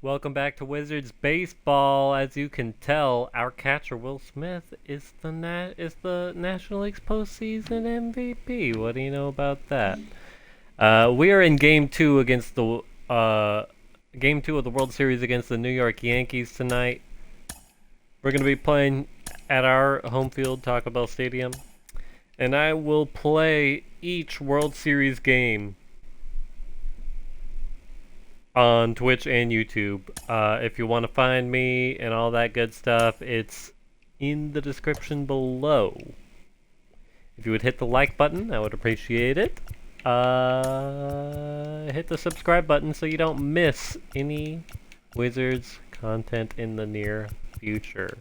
Welcome back to Wizards Baseball. As you can tell, our catcher Will Smith is the National League's postseason MVP. What do you know about that? We are in Game 2 against the Game 2 of the World Series against the New York Yankees tonight. We're going to be playing at our home field, Taco Bell Stadium, and I will play each World Series game on Twitch and YouTube. If you want to find me and all that good stuff, it's in the description below. If you would hit the like button, I would appreciate it. Hit the subscribe button so you don't miss any Wizards content in the near future.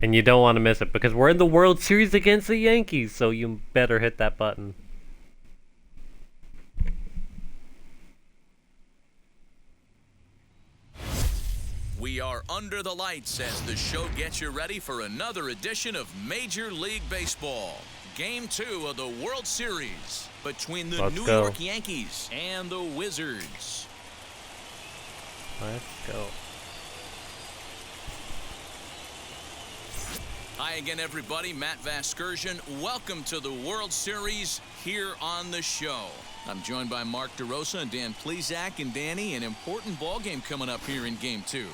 And you don't want to miss it because we're in the World Series against the Yankees, so you better hit that button. We are under the lights as the show gets you ready for another edition of Major League Baseball. Game 2 of the World Series between the New York Yankees and the Wizards. Let's go. Hi again, everybody. Matt Vasgersian. Welcome to the World Series here on the show. I'm joined by Mark DeRosa and Dan Plesac. And Danny, an important ball game coming up here in Game 2.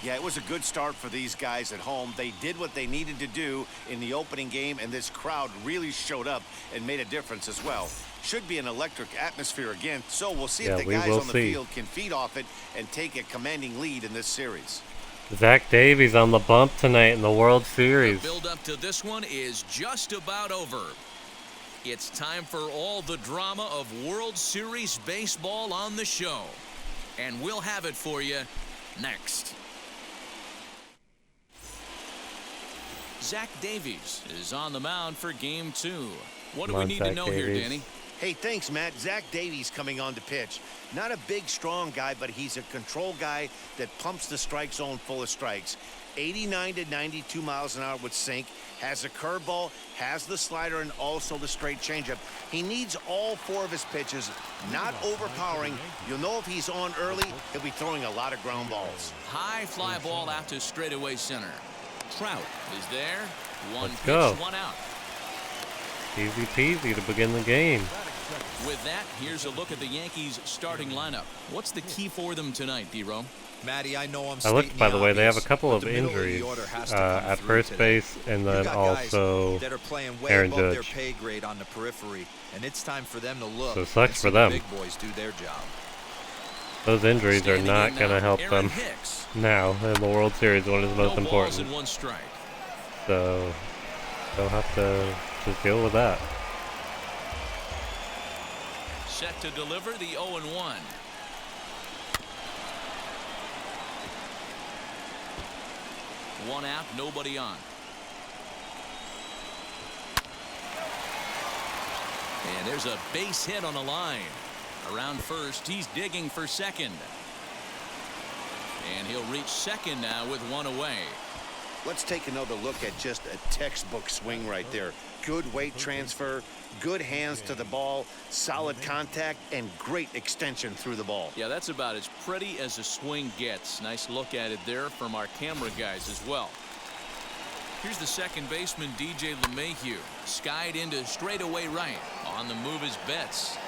Yeah, it was a good start for these guys at home. They did what they needed to do in the opening game, and this crowd really showed up and made a difference as well. Should be an electric atmosphere again, so we'll see if the guys on the field can feed off it and take a commanding lead in this series. Zach Davies on the bump tonight in the World Series. The build-up to this one is just about over. It's time for all the drama of World Series baseball on the show. And we'll have it for you next. Zach Davies is on the mound for Game 2. What do we need to know here, Danny? Hey, thanks, Matt. Zach Davies coming on to pitch. Not a big, strong guy, but he's a control guy that pumps the strike zone full of strikes. 89 to 92 miles an hour with sink, has a curveball, has the slider, and also the straight changeup. He needs all four of his pitches, not overpowering. You'll know if he's on early, he'll be throwing a lot of ground balls. High fly ball out to straightaway center. Trout is there. One Let's pitch, go. one out. Easy peasy to begin the game. With that, here's a look at the Yankees starting lineup. What's the key for them tonight, D-Row? Matty, I know I'm I looked, by the way, they have a couple of the middle injuries of the order has to at come first through base, and then also that are playing way Aaron above their Judge. pay grade on the periphery, and it's time for them to look. So it sucks and for see them. the big boys do their job. Those injuries are Standing not in going to now, help Aaron them Hicks. now in the World Series when it's most No balls important. and one strike. So they'll have to just deal with that. Set to deliver the 0-1. One out, nobody on. And there's a base hit on the line. Around first, he's digging for second. And he'll reach second now with one away. Let's take another look at just a textbook swing right there. Good weight transfer, good hands to the ball, solid contact, and great extension through the ball. Yeah, that's about as pretty as a swing gets. Nice look at it there from our camera guys as well. Here's the second baseman, DJ LeMahieu. Skied into straightaway right. On the move is Betts.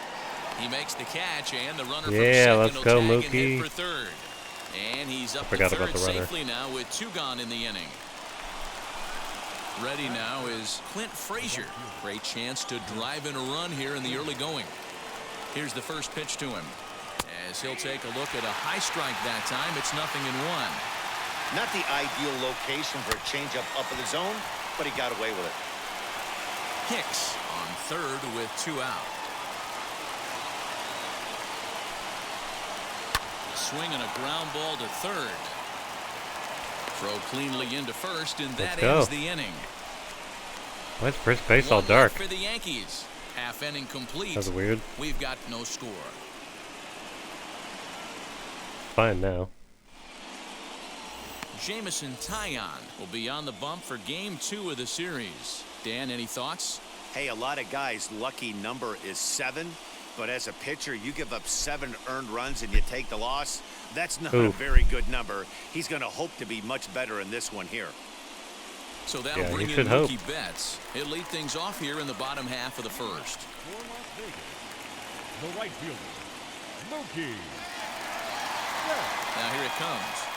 He makes the catch, and the runner from second let's will go, tag and Mookie. hit for third. And he's up to Forgot third about the runner. safely now with two gone in the inning. Ready now is Clint Frazier. Great chance to drive in a run here in the early going. Here's the first pitch to him. As he'll take a look at a high strike that time. It's 0-1. Not the ideal location for a changeup up in the zone, but he got away with it. Hicks on third with two out. Swing and a ground ball to third. Throw cleanly into first, and that ends the inning. Why is first base all dark? For the Yankees. Half inning complete. That's weird. We've got no score. Fine now. Jamison Taillon will be on the bump for Game 2 of the series. Dan, any thoughts? Hey, a lot of guys' lucky number is 7, but as a pitcher, you give up 7 earned runs and you take the loss. That's not a very good number. He's going to hope to be much better in this one here. So that'll bring in Mookie Betts. He'll lead things off here in the bottom half of the first. For Las Vegas, the right fielder, Mookie Betts. Now here it comes.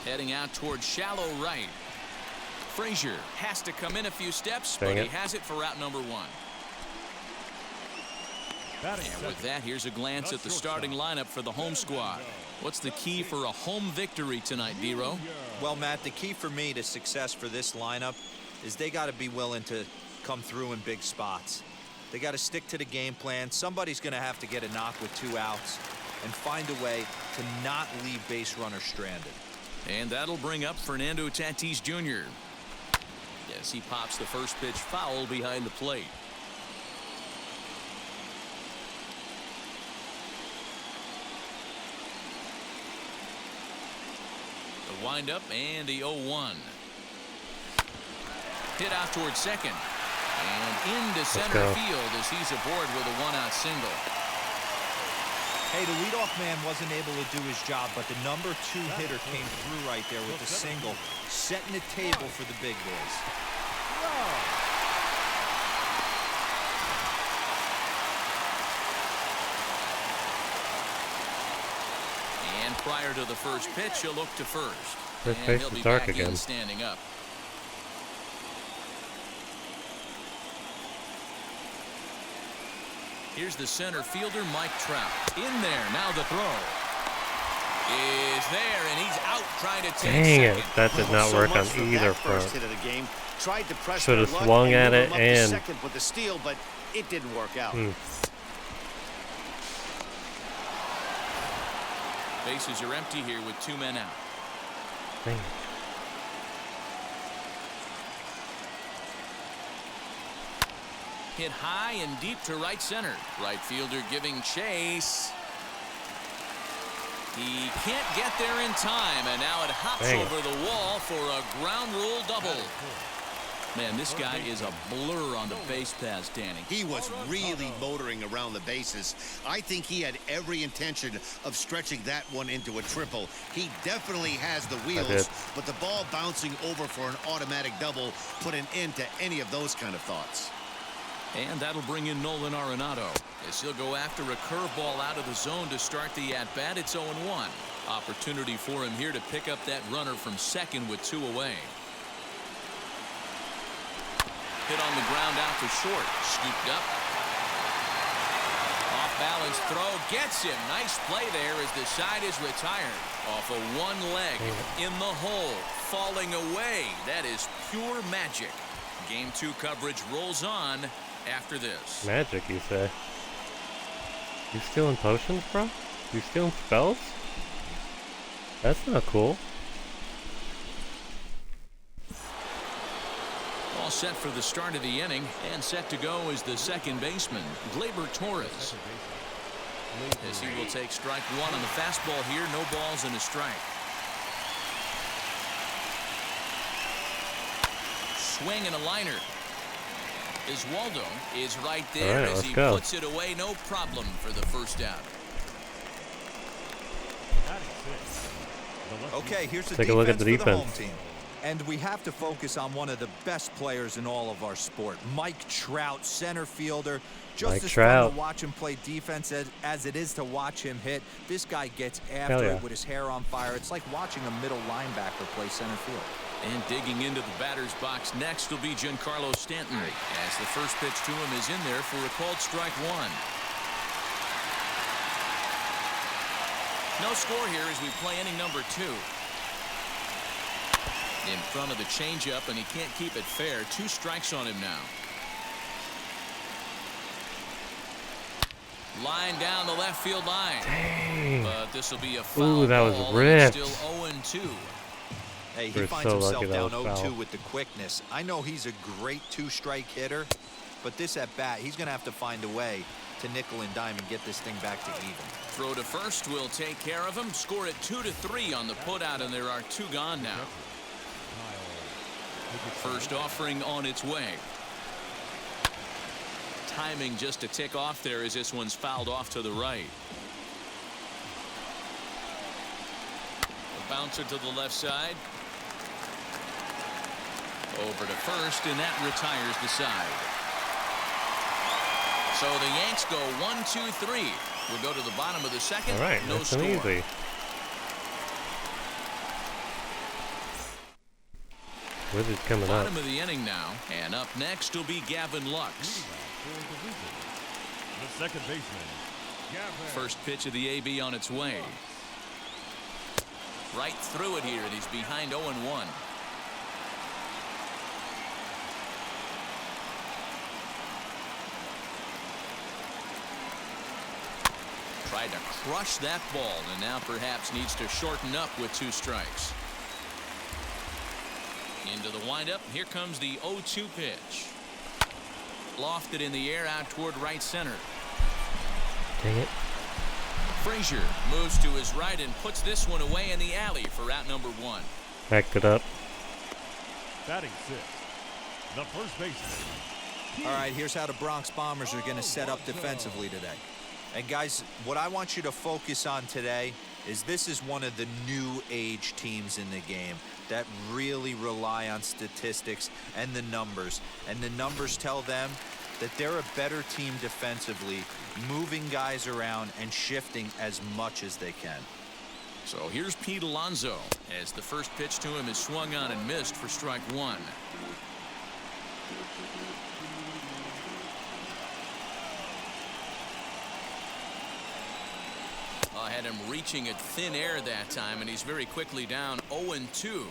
Heading out towards shallow right. Frazier has to come in a few steps, but he has it for out number 1. And with that, here's a glance at the starting lineup for the home squad. What's the key for a home victory tonight, D-Row? Well, Matt, the key for me to success for this lineup is they got to be willing to come through in big spots. They got to stick to the game plan. Somebody's going to have to get a knock with 2 outs and find a way to not leave base runners stranded. And that'll bring up Fernando Tatis Jr. Yes, he pops the first pitch foul behind the plate. The windup and the 0-1. Hit out towards second. And into center field as he's aboard with a 1-out single. Hey, the leadoff man wasn't able to do his job, but the number 2 hitter came through right there with the single, setting the table for the big boys. And prior to the first pitch, he'll look to first. First And base he'll is be dark back again. in standing up. Here's the center fielder, Mike Trout. In there. Now the throw is there, and he's out trying to take Dang it. second. That did not work on either front. Should have swung at it and second with the steal, but it didn't work out. Bases are empty here with 2 men out. Dang it. Hit high and deep to right center. Right fielder giving chase. He can't get there in time, and now it hops over the wall for a ground rule double. Man, this guy is a blur on the base paths, Danny. He was really motoring around the bases. I think he had every intention of stretching that one into a triple. He definitely has the wheels, but the ball bouncing over for an automatic double put an end to any of those kind of thoughts. And that'll bring in Nolan Aronado as he'll go after a curveball out of the zone to start the at-bat. It's 0-1. Opportunity for him here to pick up that runner from second with 2 away. Hit on the ground out to short. Scooped up. Off balance throw. Gets him. Nice play there as the side is retired. Off of one leg. In the hole. Falling away. That is pure magic. Game 2 coverage rolls on after this. Magic, you say? You stealing potions, bro? You stealing spells? That's not cool. All set for the start of the inning, and set to go is the second baseman, Gleyber Torres. As he will take strike 1 on the fastball here. No balls and a strike. Swing and a liner. Oswaldo is right there as he puts it away. No problem for the first out. Okay, here's the Take a look at the defense for the defense. home team. And we have to focus on one of the best players in all of our sport, Mike Trout, center fielder. Just as fun to watch him play defense as it is to watch him hit. This guy gets after it with his hair on fire. It's like watching a middle linebacker play center field. And digging into the batter's box next will be Giancarlo Stanton, as the first pitch to him is in there for a called strike 1. No score here as we play inning number 2. In front of the changeup, and he can't keep it fair. 2 strikes on him now. Line down the left field line. Dang. But this will be a foul. Ooh, that was ball, ripped. still 0-2. Hey, he We're finds so himself lucky that down was 0-2 foul. with the quickness. I know he's a great two-strike hitter, but this at bat, he's going to have to find a way to nickel and dime and get this thing back to even. Throw to first will take care of him. Score it 2-3 on the putout, and there are 2 gone now. First offering on its way. Timing just a tick off there as this one's fouled off to the right. A bouncer to the left side. Over to first, and that retires the side. So the Yanks go 1-2-3. We'll go to the bottom of the second. All right, no nice score. and easy. Wizards coming up. Bottom of the inning now, and up next will be Gavin Lux. The second baseman, Gavin. First pitch of the AB on its way. Right through it here, and he's behind 0-1. Tried to crush that ball, and now perhaps needs to shorten up with 2 strikes. Into the windup. Here comes the 0-2 pitch. Lofted in the air out toward right center. Dang it. Frazier moves to his right and puts this one away in the alley for out number 1. Backed it up. Batting 6th, the first baseman. All right, here's how the Bronx Bombers are going to set up defensively today. And guys, what I want you to focus on today is this is one of the new age teams in the game that really rely on statistics and the numbers. And the numbers tell them that they're a better team defensively, moving guys around and shifting as much as they can. So here's Pete Alonso as the first pitch to him is swung on and missed for strike 1. Had him reaching at thin air that time, and he's very quickly down 0-2.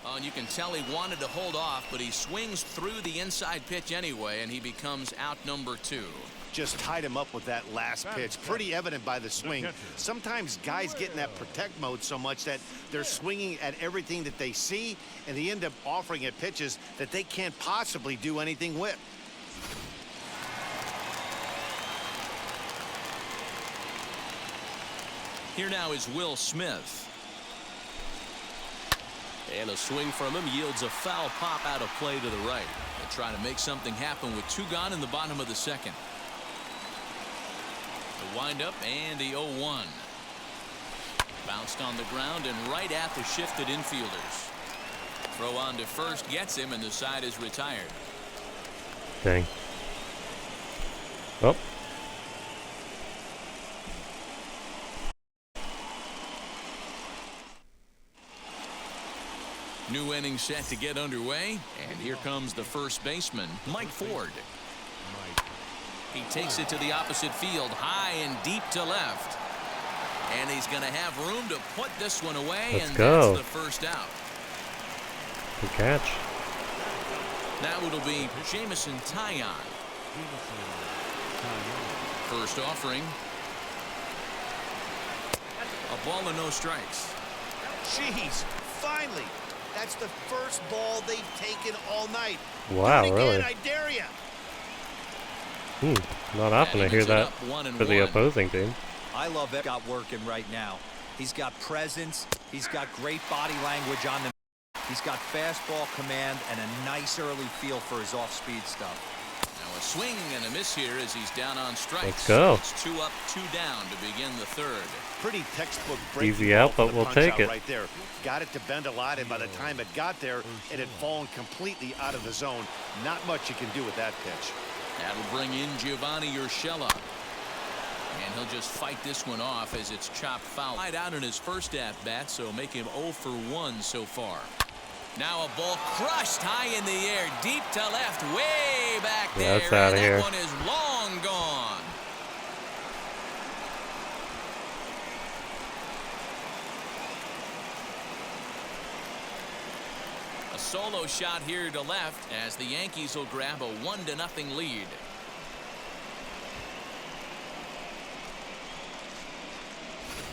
Oh, and you can tell he wanted to hold off, but he swings through the inside pitch anyway, and he becomes out number 2. Just tied him up with that last pitch. Pretty evident by the swing. Sometimes guys get in that protect mode so much that they're swinging at everything that they see, and they end up offering at pitches that they can't possibly do anything with. Here now is Will Smith. And a swing from him yields a foul pop out of play to the right. They're trying to make something happen with 2 gone in the bottom of the second. The windup and the 0-1. Bounced on the ground and right at the shifted infielders. Throw on to first gets him, and the side is retired. Dang. Oh. New inning set to get underway, and here comes the first baseman, Mike Ford. He takes it to the opposite field, high and deep to left. And he's going to have room to put this one away, Let's and go. that's the first out. Good catch. Now it'll be Jamison Taillon. First offering. A ball and no strikes. Jeez, finally. That's the first ball they've taken all night. Wow, Do it really? again, I dare you. Not often I hear that for the opposing team. I love it. Got working right now. He's got presence. He's got great body language on the. He's got fastball command and a nice early feel for his off-speed stuff. Now a swing and a miss here as he's down on strikes. Let's go. It's 2 up, 2 down to begin the third. Pretty textbook breaking Easy ball out, for but the we'll punch take out it. right there. Got it to bend a lot, and by the time it got there, it had fallen completely out of the zone. Not much you can do with that pitch. That'll bring in Giovanni Urshela. And he'll just fight this one off as it's chopped foul. Right out in his first at-bat, so make him 0 for 1 so far. Now a ball crushed high in the air, deep to left, way back there. That's out of here. That one is long gone. A solo shot here to left as the Yankees will grab a 1-0 lead.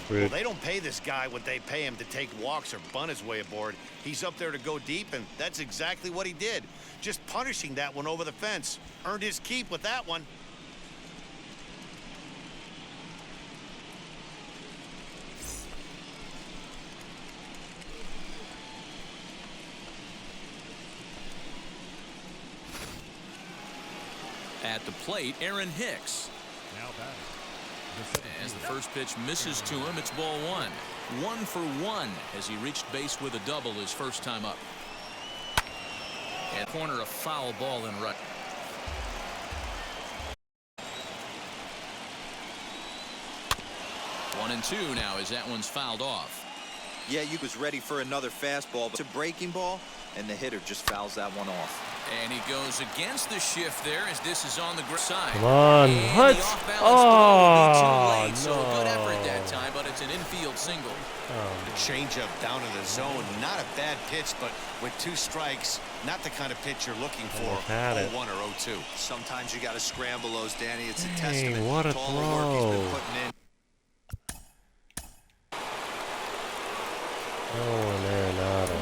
Well, they don't pay this guy what they pay him to take walks or bunt his way aboard. He's up there to go deep, and that's exactly what he did. Just punishing that one over the fence. Earned his keep with that one. At the plate, Aaron Hicks. Now batting. As the first pitch misses to him, it's ball one. 1 for 1 as he reached base with a double his first time up. And corner, a foul ball in right. One and two now as that one's fouled off. Yeah, you was ready for another fastball, but it's a breaking ball, and the hitter just fouls that one off. And he goes against the shift there as this is on the side. Come on, and Hutch. The off-balance Oh, throw will be too late, so no. good effort that time, but it's an infield single. The changeup down in the zone. Not a bad pitch, but with 2 strikes, not the kind of pitch you're looking for. Had it. 0-1 or 0-2. Sometimes you got to scramble those, Danny. It's a Dang, testament what a to all the work he's been throw. putting in. Nolan Aronado.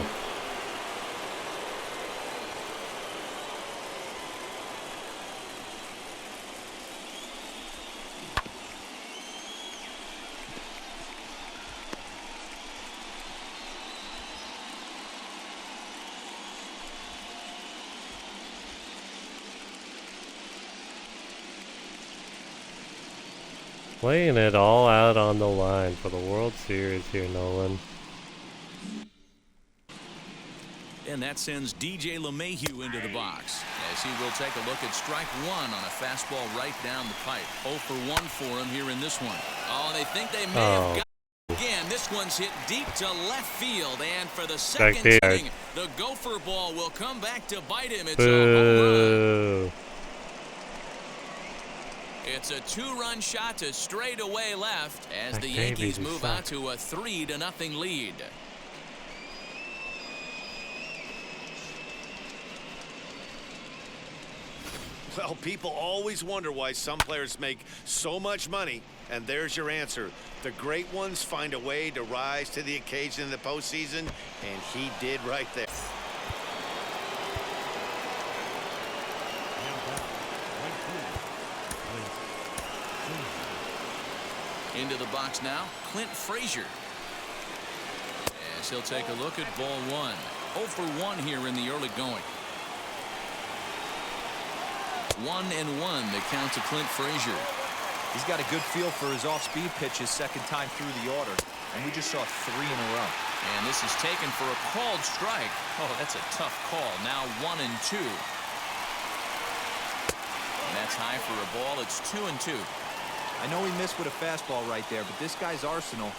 Playing it all out on the line for the World Series here, Nolan. And that sends DJ LeMahieu into the box as he will take a look at strike one on a fastball right down the pipe. 0 for 1 for him here in this one. Oh, they think they may have got it again. This one's hit deep to left field, and for the second inning, the gopher ball will come back to bite him. It's a home run. It's a 2-run shot to straightaway left as the Yankees move out to a 3-0 lead. Well, people always wonder why some players make so much money, and there's your answer. The great ones find a way to rise to the occasion in the postseason, and he did right there. Into the box now, Clint Frazier. As he'll take a look at ball one. 0 for 1 here in the early going. 1-1 the count to Clint Frazier. He's got a good feel for his off-speed pitches second time through the order, and we just saw 3 in a row. And this is taken for a called strike. Oh, that's a tough call. Now 1-2. And that's high for a ball. It's 2-2. I know he missed with a fastball right there, but this guy's arsenal,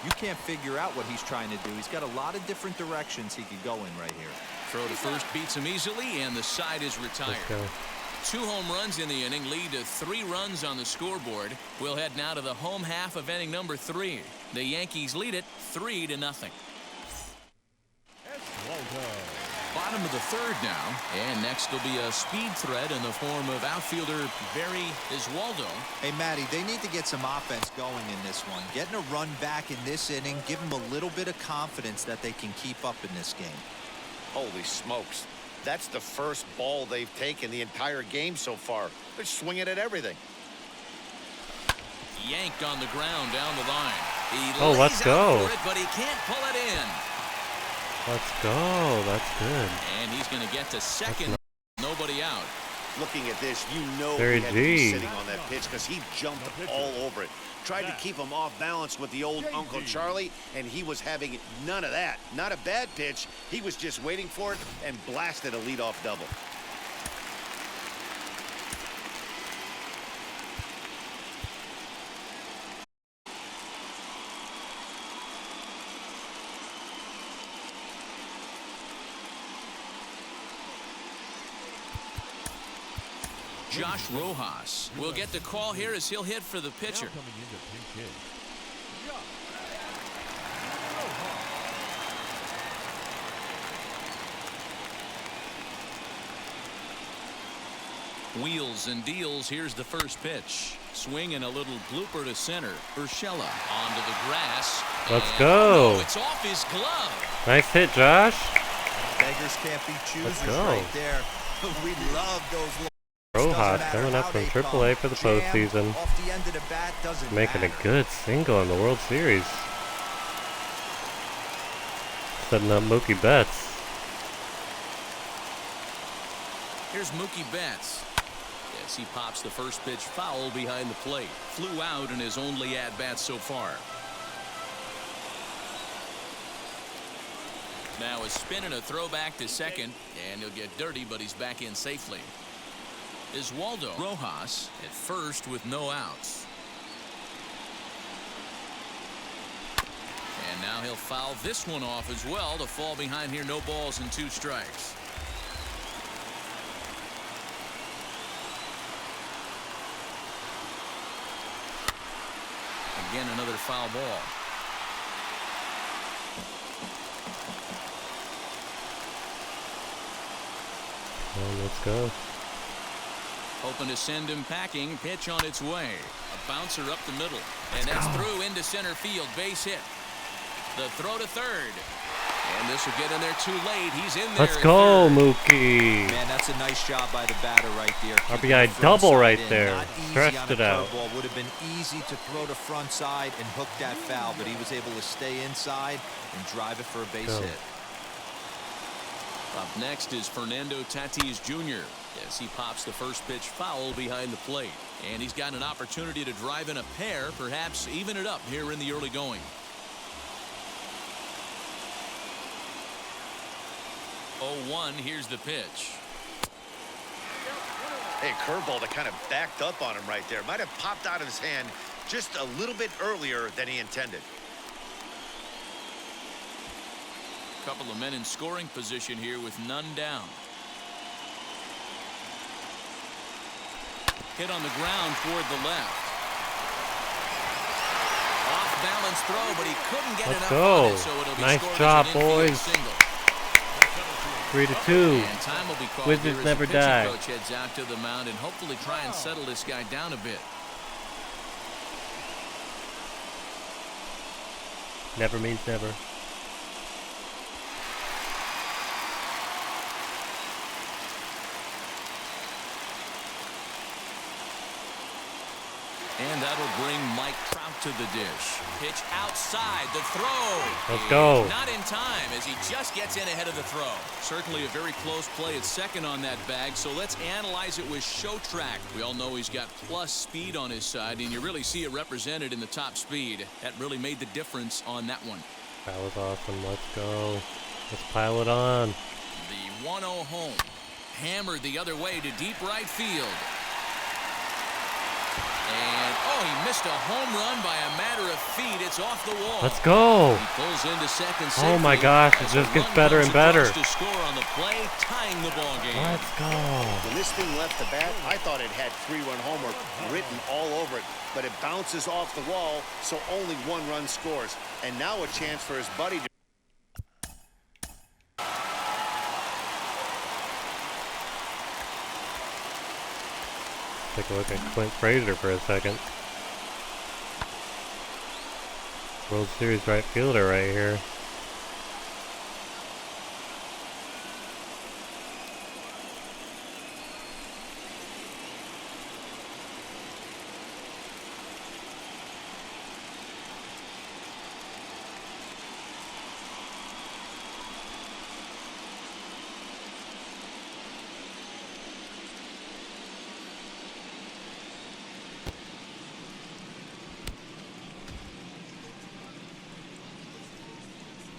you can't figure out what he's trying to do. He's got a lot of different directions he could go in right here. Throw to first beats him easily, and the side is retired. 2 home runs in the inning lead to 3 runs on the scoreboard. We'll head now to the home half of inning number 3. The Yankees lead it 3-0. Bottom of the third now, and next will be a speed threat in the form of outfielder Barry Iswaldo. Hey, Matty, they need to get some offense going in this one. Getting a run back in this inning, give them a little bit of confidence that they can keep up in this game. Holy smokes. That's the first ball they've taken the entire game so far. They're swinging at everything. Yanked on the ground down the line. Oh, let's go. For it, but he can't pull it in. Let's go. That's good. And he's going to get to second. Nobody out. Looking at this, you know Very he had to be G. sitting on that pitch because he jumped all over it. Tried to keep him off balance with the old Uncle Charlie, and he was having none of that. Not a bad pitch. He was just waiting for it and blasted a leadoff double. Josh Rojas will get the call here as he'll hit for the pitcher. Now coming into pinch hit. Wheels and deals. Here's the first pitch. Swing and a little blooper to center. Urshela onto the grass. Let's go. No, it's off his glove. Nice hit, Josh. Beggars can't be choosers go. right there. We love those. Rojas coming up from AAA for the postseason. Off the end of the bat doesn't Making matter. a good single in the World Series. Setting up Mookie Betts. Here's Mookie Betts. Yes, he pops the first pitch foul behind the plate. Flew out in his only at-bat so far. Now a spin and a throw back to second, and he'll get dirty, but he's back in safely. Is Waldo Rojas at first with no outs. And now he'll foul this one off as well to fall behind here. No balls and 2 strikes. Again, another foul ball. Well, let's go. Hoping to send him packing. Pitch on its way. A bouncer up the middle. And that's through into center field. Base hit. The throw to third. And this will get in there too late. He's in there. Let's go, third. Mookie. Man, that's a nice job by the batter right there. Keeping RBI the front double side right in. there. Not easy Stretched on a it out. curveball. Would have been easy to throw the front side and hook that foul, but he was able to stay inside and drive it for a base hit. Up next is Fernando Tatis Jr. Yes, he pops the first pitch foul behind the plate. And he's got an opportunity to drive in a pair, perhaps even it up here in the early going. 0-1, here's the pitch. Hey, curveball that kind of backed up on him right there. Might have popped out of his hand just a little bit earlier than he intended. Couple of men in scoring position here with none down. Hit on the ground toward the left. Off balance throw, but he couldn't get Let's enough go. on it, so it'll be Nice scored job, as an infield boys. single. 3-2. And time will be called Wizards here as never the pitching die. coach heads out to the mound and hopefully try and settle this guy down a bit. Never means never. And that'll bring Mike Trout to the dish. Pitch outside, the throw. Let's go. Not in time as he just gets in ahead of the throw. Certainly a very close play at second on that bag, so let's analyze it with show track. We all know he's got plus speed on his side, and you really see it represented in the top speed. That really made the difference on that one. That was awesome. Let's go. Let's pile it on. The 1-0 home. Hammered the other way to deep right field. And, he missed a home run by a matter of feet. It's off the wall. Let's go. He pulls into second Oh my safely gosh, it as just a gets run better comes and better. across to score on the play, tying the ball game. Let's go. When this thing left the bat, I thought it had 3-run homer written all over it, but it bounces off the wall, so only 1 run scores. And now a chance for his buddy to Take a look at Clint Frazier for a second. World Series right fielder right here.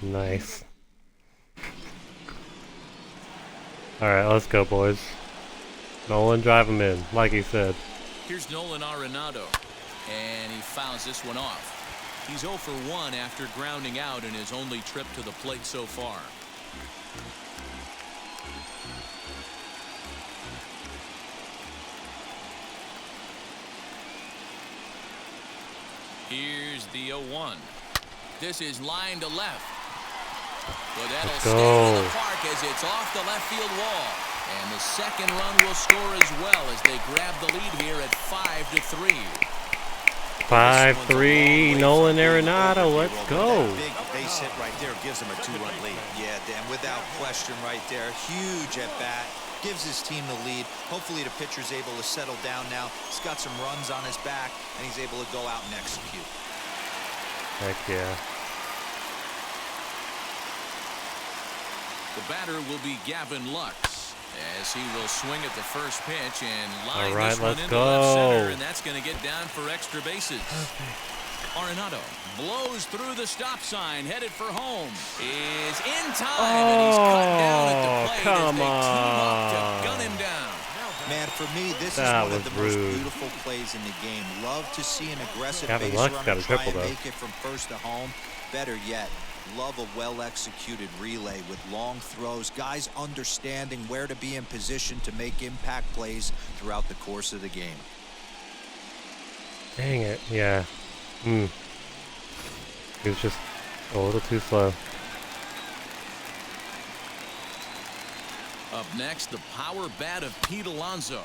Nice. Alright, let's go, boys. Nolan, drive him in, like he said. Here's Nolan Aronado, and he fouls this one off. He's 0 for 1 after grounding out in his only trip to the plate so far. Here's the 0-1. This is line to left. But that'll stay in the park as it's off the left field wall. And the second run will score as well as they grab the lead here at 5-3. 5-3, Nolan Aronado, let's go. That big base hit right there gives them a 2-run lead. Yeah, Dan, without question right there. Huge at bat. Gives his team the lead. Hopefully the pitcher's able to settle down now. He's got some runs on his back, and he's able to go out and execute. Heck yeah. The batter will be Gavin Lux, as he will swing at the first pitch and line All right, this one let's into left center, go. and that's going to get down for extra bases. Arenado blows through the stop sign, headed for home. Is in time, and he's cut down at the plate come as they team up on. to gun him down. Man, for me, this That is one of was the most rude. beautiful plays in the game. Love to see an aggressive Gavin base Lux runner got a try triple, and though. make it from first to home. Better yet, love a well-executed relay with long throws, guys understanding where to be in position to make impact plays throughout the course of the game. Dang it, yeah. He was just a little too slow. Up next, the power bat of Pete Alonso.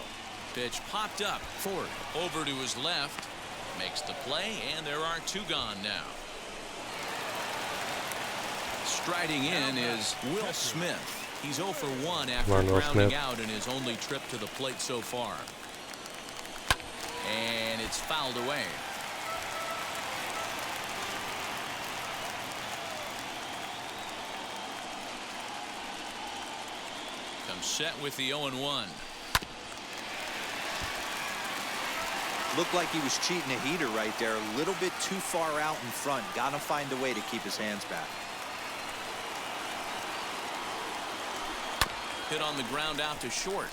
Pitch popped up, forward, over to his left. Makes the play, and there are two gone now. Striding in is Will Smith. He's 0 for 1 after Will grounding Smith. out in his only trip to the plate so far. And it's fouled away. Comes set with the 0-1. Looked like he was cheating a heater right there. A little bit too far out in front. Got to find a way to keep his hands back. Hit on the ground out to short.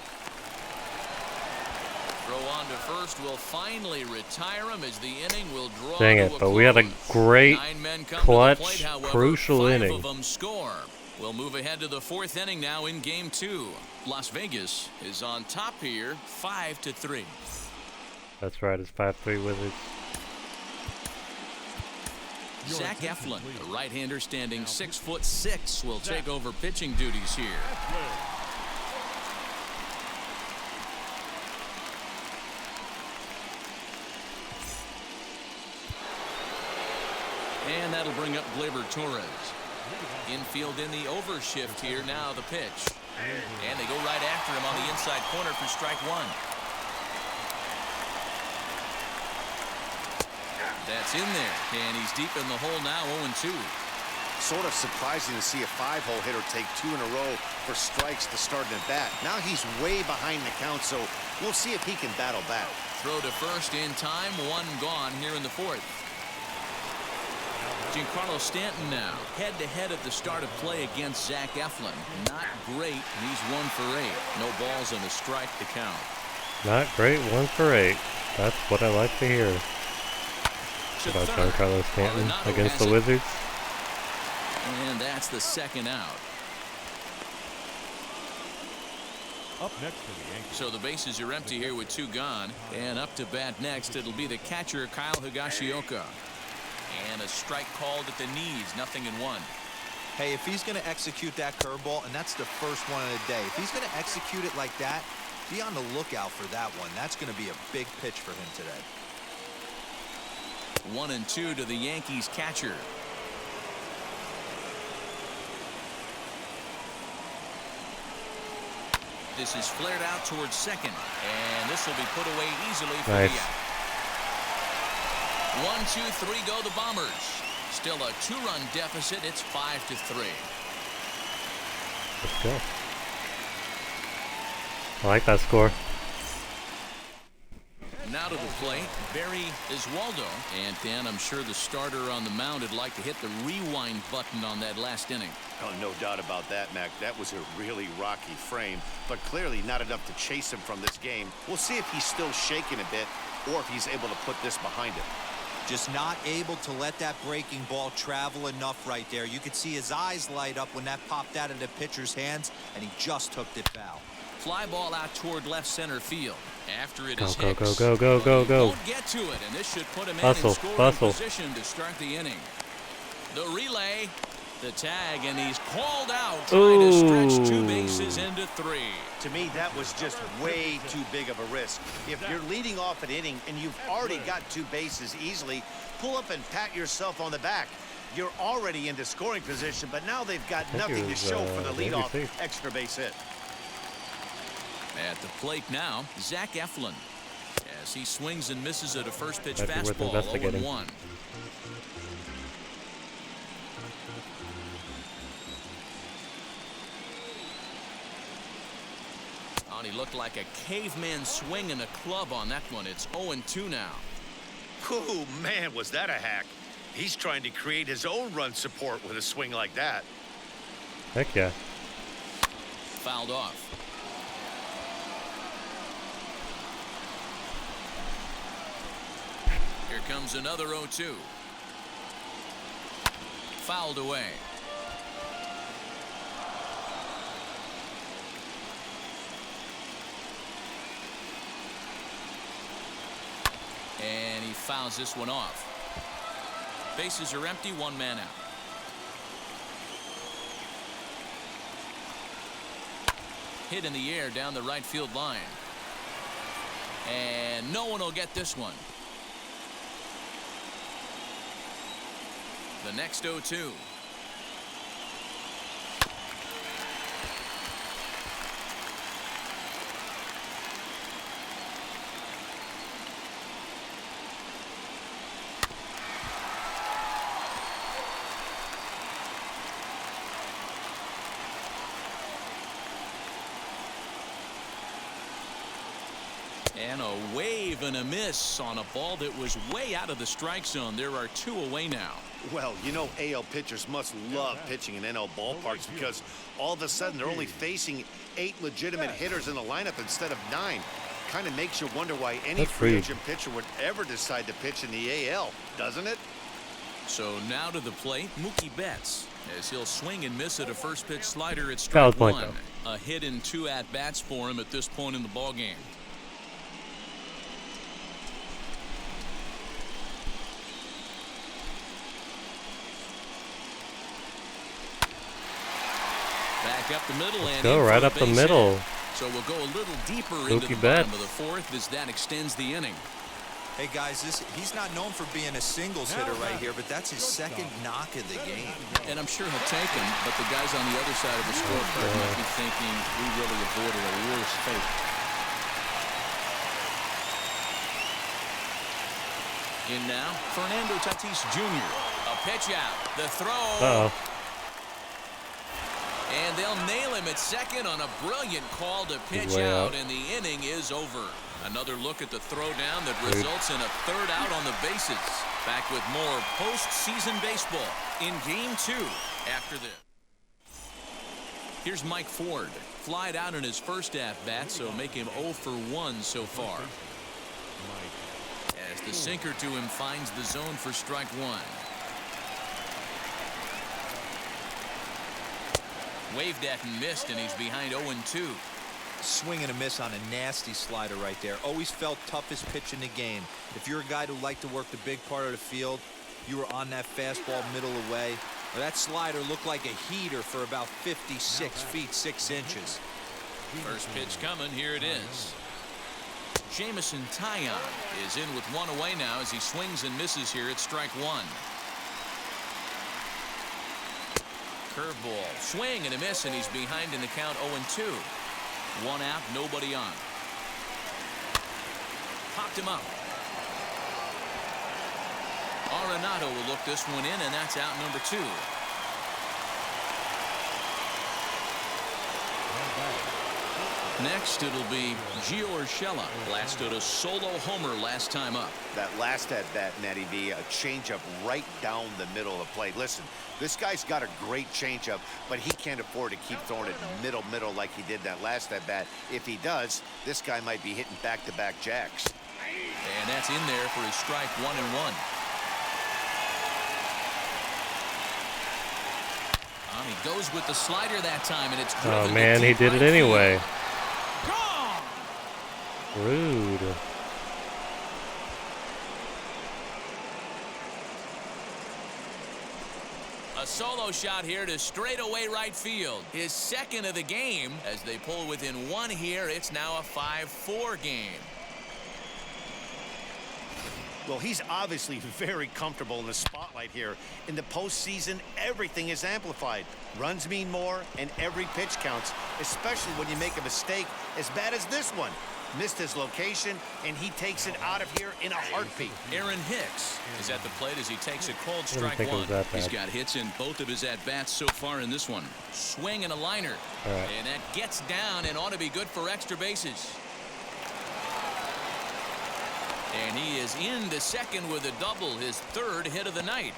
Throw on to first will finally retire him as the inning will draw Dang to it, a but we had a close. great, 9 men come clutch, to the plate, however, crucial 5 inning. of them score. We'll move ahead to the 4th inning now in game 2. Las Vegas is on top here, 5-3. That's right, it's 5-3 Wizards. Zach Eflin, a right-hander standing 6'6", will take over pitching duties here. And that'll bring up Gleyber Torres. Infield in the overshift here. Now the pitch. And they go right after him on the inside corner for strike 1. That's in there. And he's deep in the hole now, 0-2. Sort of surprising to see a 5-hole hitter take 2 in a row for strikes to start an at-bat. Now he's way behind the count, so we'll see if he can battle back. Throw to first in time. 1 gone here in the 4th. Giancarlo Stanton now head-to-head at the start of play against Zach Eflin. Not great. He's 1 for 8. No balls and a strike to count. Not great, 1 for 8. That's what I like to hear To about third. Giancarlo Stanton Arenado against has the it. Wizards. And that's the 2nd out. Up next to the Yankees. So the bases are empty here with 2 gone. And up to bat next, it'll be the catcher, Kyle Higashioka. And a strike called at the knees, 0-1. Hey, if he's going to execute that curveball, and that's the first one of the day, if he's going to execute it like that, be on the lookout for that one. That's going to be a big pitch for him today. 1-2 to the Yankees catcher. This is flared out towards second, and this will be put away easily for Nice. the out. 1, 2, 3 go the Bombers. Still a 2-run deficit. It's 5-3. Let's go. I like that score. Now to the plate, Barry Iswaldo. And Dan, I'm sure the starter on the mound would like to hit the rewind button on that last inning. Oh, no doubt about that, Mac. That was a really rocky frame, but clearly not enough to chase him from this game. We'll see if he's still shaking a bit or if he's able to put this behind him. Just not able to let that breaking ball travel enough right there. You could see his eyes light up when that popped out of the pitcher's hands, and he just hooked it foul. Fly ball out toward left center field. After it Go, is go, Hicks. go, go, go, He go. won't get to it, and this should put him Bustle, in scoring bustle. position to start the inning. The relay, the tag, and he's called out, trying to stretch 2 bases into 3. To me, that was just way too big of a risk. If you're leading off an inning and you've already got 2 bases easily, pull up and pat yourself on the back. You're already into scoring position, but now they've got nothing to show for the leadoff extra base hit. At the plate now, Zach Eflin, as he swings and misses at a first pitch Might be worth fastball, investigating. 0-1. Oh, he looked like a caveman swinging a club on that one. It's 0-2 now. Oh, man, was that a hack. He's trying to create his own run support with a swing like that. Heck yeah. Fouled off. Here comes another 0-2. Fouled away. And he fouls this one off. Bases are empty, 1 man out. Hit in the air down the right field line. And no one will get this one. The next 0-2. And a wave and a miss on a ball that was way out of the strike zone. There are 2 away now. Well, you know, AL pitchers must love pitching in NL ballparks because all of a sudden they're only facing 8 legitimate hitters in the lineup instead of 9. Kind of makes you wonder why any free agent pitcher would ever decide to pitch in the AL, doesn't it? So now to the plate, Mookie Betts, as he'll swing and miss at a first pitch slider at strike 1. A hit in 2 at-bats for him at this point in the ballgame. Back up the middle. Let's go right up the middle. So we'll go a little deeper into the bottom of the 4th as that extends the inning. Hey guys, he's not known for being a singles hitter right here, but that's his 2nd knock of the game. And I'm sure he'll take him, but the guys on the other side of the scorecard might be thinking we really avoided a worse fate. In now, Fernando Tatis Jr. A pitch out. The throw. And they'll nail him at second on a brilliant call to pitch out, and the inning is over. Another look at the throwdown that results in a 3rd out on the bases. Back with more postseason baseball in Game 2 after this. Here's Mike Ford. Flied out in his first at-bat, so make him 0 for 1 so far. As the sinker to him finds the zone for strike 1. Waved at and missed, and he's behind 0-2. Swing and a miss on a nasty slider right there. Always felt toughest pitch in the game. If you're a guy who liked to work the big part of the field, you were on that fastball middle away. Well, that slider looked like a heater for about 56 feet 6 inches. First pitch coming. Here it is. Jamison Taillon is in with 1 away now as he swings and misses here at strike 1. Curveball, swing and a miss, and he's behind in the count 0-2. 1 out, nobody on. Popped him up. Arenado will look this one in, and that's out number 2. Next, it'll be Gio Urshela. Blasted a solo homer last time up. That last at-bat, Natty V, a changeup right down the middle of the plate. Listen, this guy's got a great changeup, but he can't afford to keep throwing it middle like he did that last at-bat. If he does, this guy might be hitting back-to-back jacks. And that's in there for his strike 1-1. He goes with the slider that time, and it's driven. Oh man, he did it anyway. Gone. Rude. A solo shot here to straightaway right field. His second of the game. As they pull within one here, it's now a 5-4 game. Well, he's obviously very comfortable in the spotlight here. In the postseason, everything is amplified. Runs mean more, and every pitch counts, especially when you make a mistake as bad as this one. Missed his location, and he takes it out of here in a heartbeat. Aaron Hicks is at the plate as he takes a cold strike one. He's got hits in both of his at-bats so far in this one. Swing and a liner. Right. And that gets down and ought to be good for extra bases. And he is into second with a double, his third hit of the night.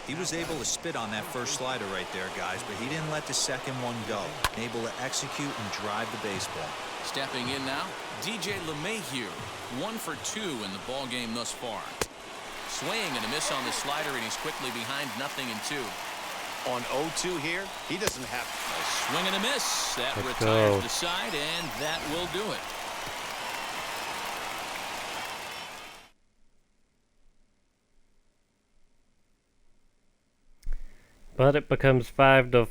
He was able to spit on that first slider right there, guys, but he didn't let the second one go. Able to execute and drive the baseball. Stepping in now, DJ LeMahieu, 1 for 2 in the ball game thus far. Swing and a miss on the slider, and he's quickly behind 0-2. On 0-2 here, he doesn't have a swing and a miss. That Let's retires go. the side, and that will do it. But it becomes 5-4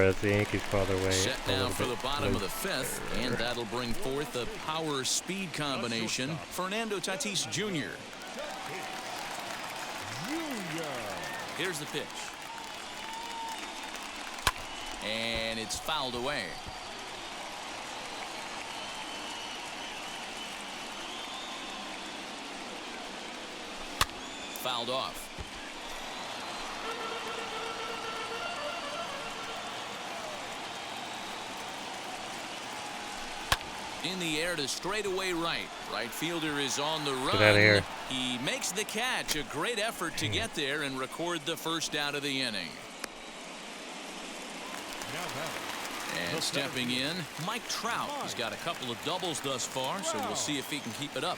as the Yankees fall their way. Set now for the bottom of the 5th, and that'll bring forth a power-speed combination. Fernando Tatis Jr. Here's the pitch. And it's fouled away. Fouled off. In the air to straightaway right. Right fielder is on the run. Get out of here. He makes the catch. A great effort to get there and record the first out of the inning. And stepping in, Mike Trout. He's got a couple of doubles thus far, so we'll see if he can keep it up.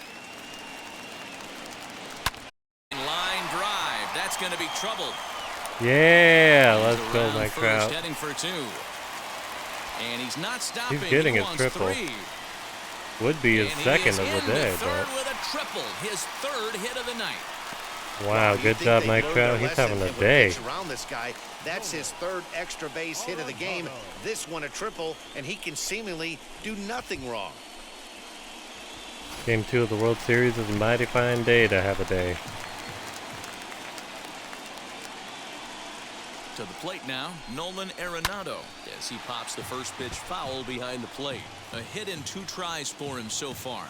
Line drive. That's going to be trouble. Yeah, let's go, Mike Trout. Heading for 2. And he's not stopping. He's getting he a wants triple. 3. Would be his And second he of is the day, in third but with a triple, his third hit of the night. wow, good job, Mike Trout. He's having a day. around this guy. That's his third extra base hit of the game. This one a triple, and he can seemingly do nothing wrong. Game 2 of the World Series is a mighty fine day to have a day. To the plate now, Nolan Aronado, as he pops the first pitch foul behind the plate. A hit in 2 tries for him so far.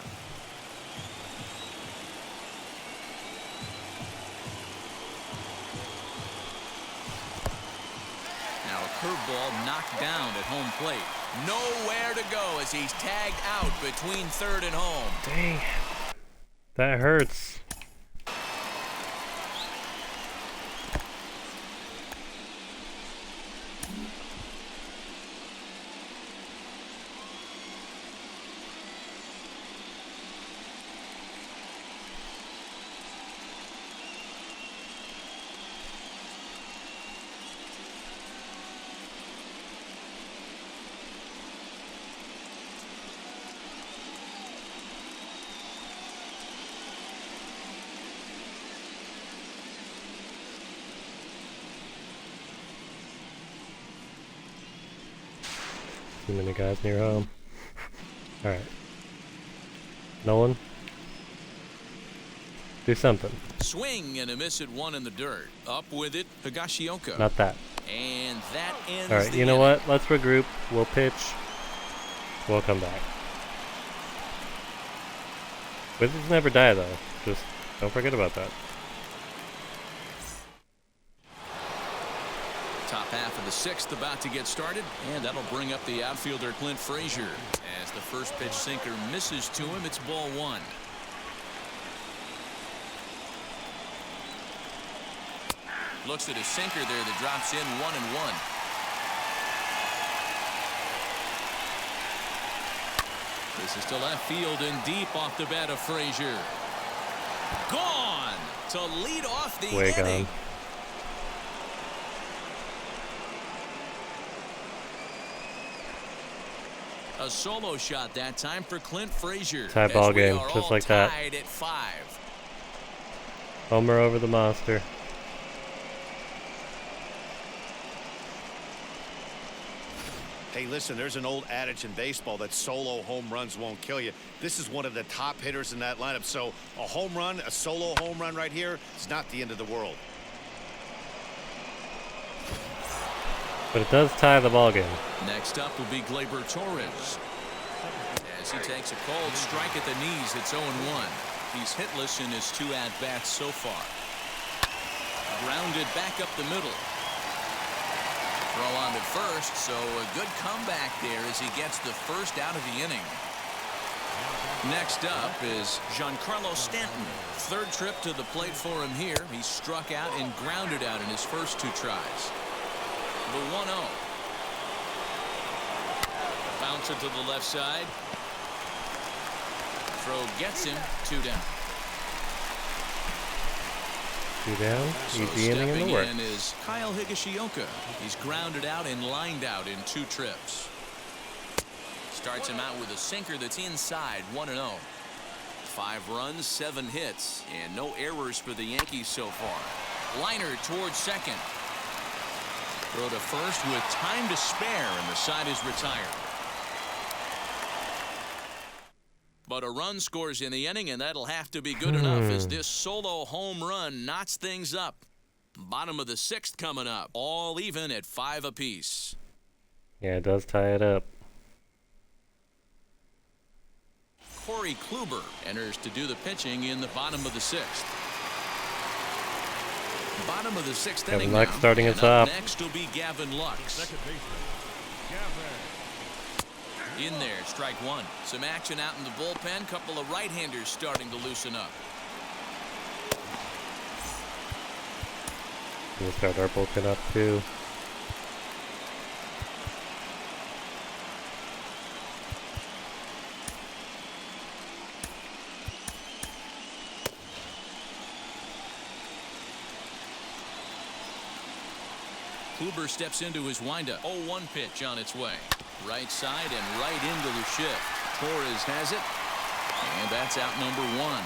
Now a curveball knocked down at home plate. Nowhere to go as he's tagged out between third and home. Dang. That hurts. Too many guys near home. Alright. Nolan. Do something. Swing and a miss at 1 in the dirt. Up with it, Higashioka. Not that. And that ends Alright, the you know inning. what? Let's regroup. We'll pitch. We'll come back. Wizards never die, though. Just don't forget about that. Top half of the 6th about to get started, and that'll bring up the outfielder Clint Frazier. As the first pitch sinker misses to him, it's ball 1. Looks at a sinker there that drops in 1-1. This is to left field and deep off the bat of Frazier. Gone to lead off the Way inning. gone. A solo shot that time for Clint Frazier. Tie as ball we game, are just all like that. tied at 5. Homer over the monster. Hey, listen, there's an old adage in baseball that solo home runs won't kill you. This is one of the top hitters in that lineup. So a home run, a solo home run right here, it's not the end of the world. But it does tie the ball game. Next up will be Gleyber Torres. As he takes a cold strike at the knees, it's 0-1. He's hitless in his 2 at-bats so far. Grounded back up the middle. Throw on to first, so a good comeback there as he gets the first out of the inning. Next up is Giancarlo Stanton. 3rd trip to the plate for him here. He struck out and grounded out in his first 2 tries. The 1-0. Bouncer to the left side. Throw gets him. 2 down. 2 down. So Easy inning in the works. in is Kyle Higashioka. He's grounded out and lined out in 2 trips. Starts him out with a sinker that's inside. 1-0. 5 runs, 7 hits, and no errors for the Yankees so far. Liner towards second. Throw to first with time to spare, and the side is retired. But a run scores in the inning, and that'll have to be good enough as this solo home run knots things up. Bottom of the 6th coming up. All even at 5 apiece. Yeah, it does tie it up. Corey Kluber enters to do the pitching in the bottom of the 6th. Bottom of the 6th Gavin inning Lux now. starting And us up off. next will be Gavin Lux. Second baseman, Gavin. In there, strike 1. Some action out in the bullpen. Couple of right-handers starting to loosen up. We'll start our bullpen up too. Kluber steps into his windup. 0-1 pitch on its way. Right side and right into the shift. Torres has it. And that's out number 1.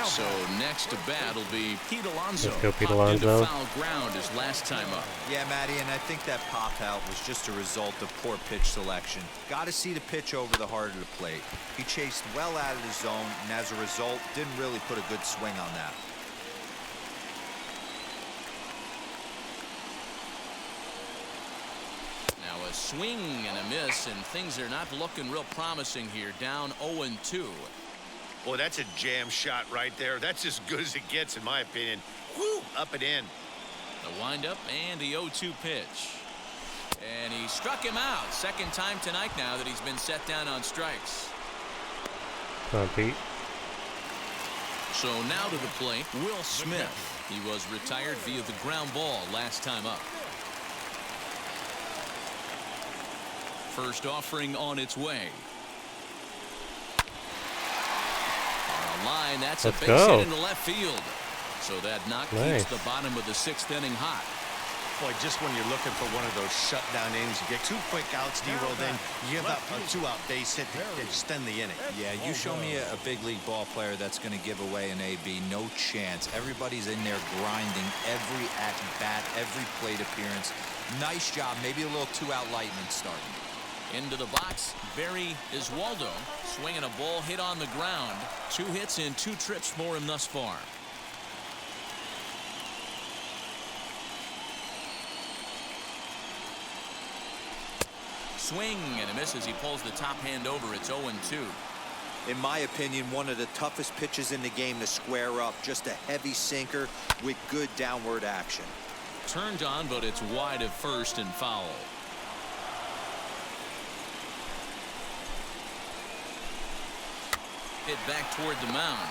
So next to bat will be Pete Alonso. Let's go, Pete Popped into Alonso. foul ground his last time up. Yeah, Matty, and I think that pop out was just a result of poor pitch selection. Got to see the pitch over the heart of the plate. He chased well out of the zone, and as a result, didn't really put a good swing on that. Now a swing and a miss, and things are not looking real promising here. Down 0-2. Boy, that's a jam shot right there. That's as good as it gets, in my opinion. Woo, up and in. The windup and the 0-2 pitch. And he struck him out. Second time tonight now that he's been set down on strikes. Come on, Pete. So now to the plate, Will Smith. He was retired via the ground ball last time up. First offering on its way. On a line, that's Let's a base go. hit into left field. So that knock Nice. keeps the bottom of the 6th inning hot. Boy, just when you're looking for one of those shutdown innings, you get 2 quick outs, D-roll, then you give up a 2-out base hit to extend the inning. Yeah, you show me a big league ball player that's going to give away an AB. No chance. Everybody's in there grinding every at-bat, every plate appearance. Nice job. Maybe a little 2-out lightning starting. Into the box, Barry Iswaldo swinging a ball hit on the ground. 2 hits in 2 trips for him thus far. Swing and a miss as he pulls the top hand over. It's 0-2. In my opinion, one of the toughest pitches in the game to square up. Just a heavy sinker with good downward action. Turned on, but it's wide of first and foul. Hit back toward the mound.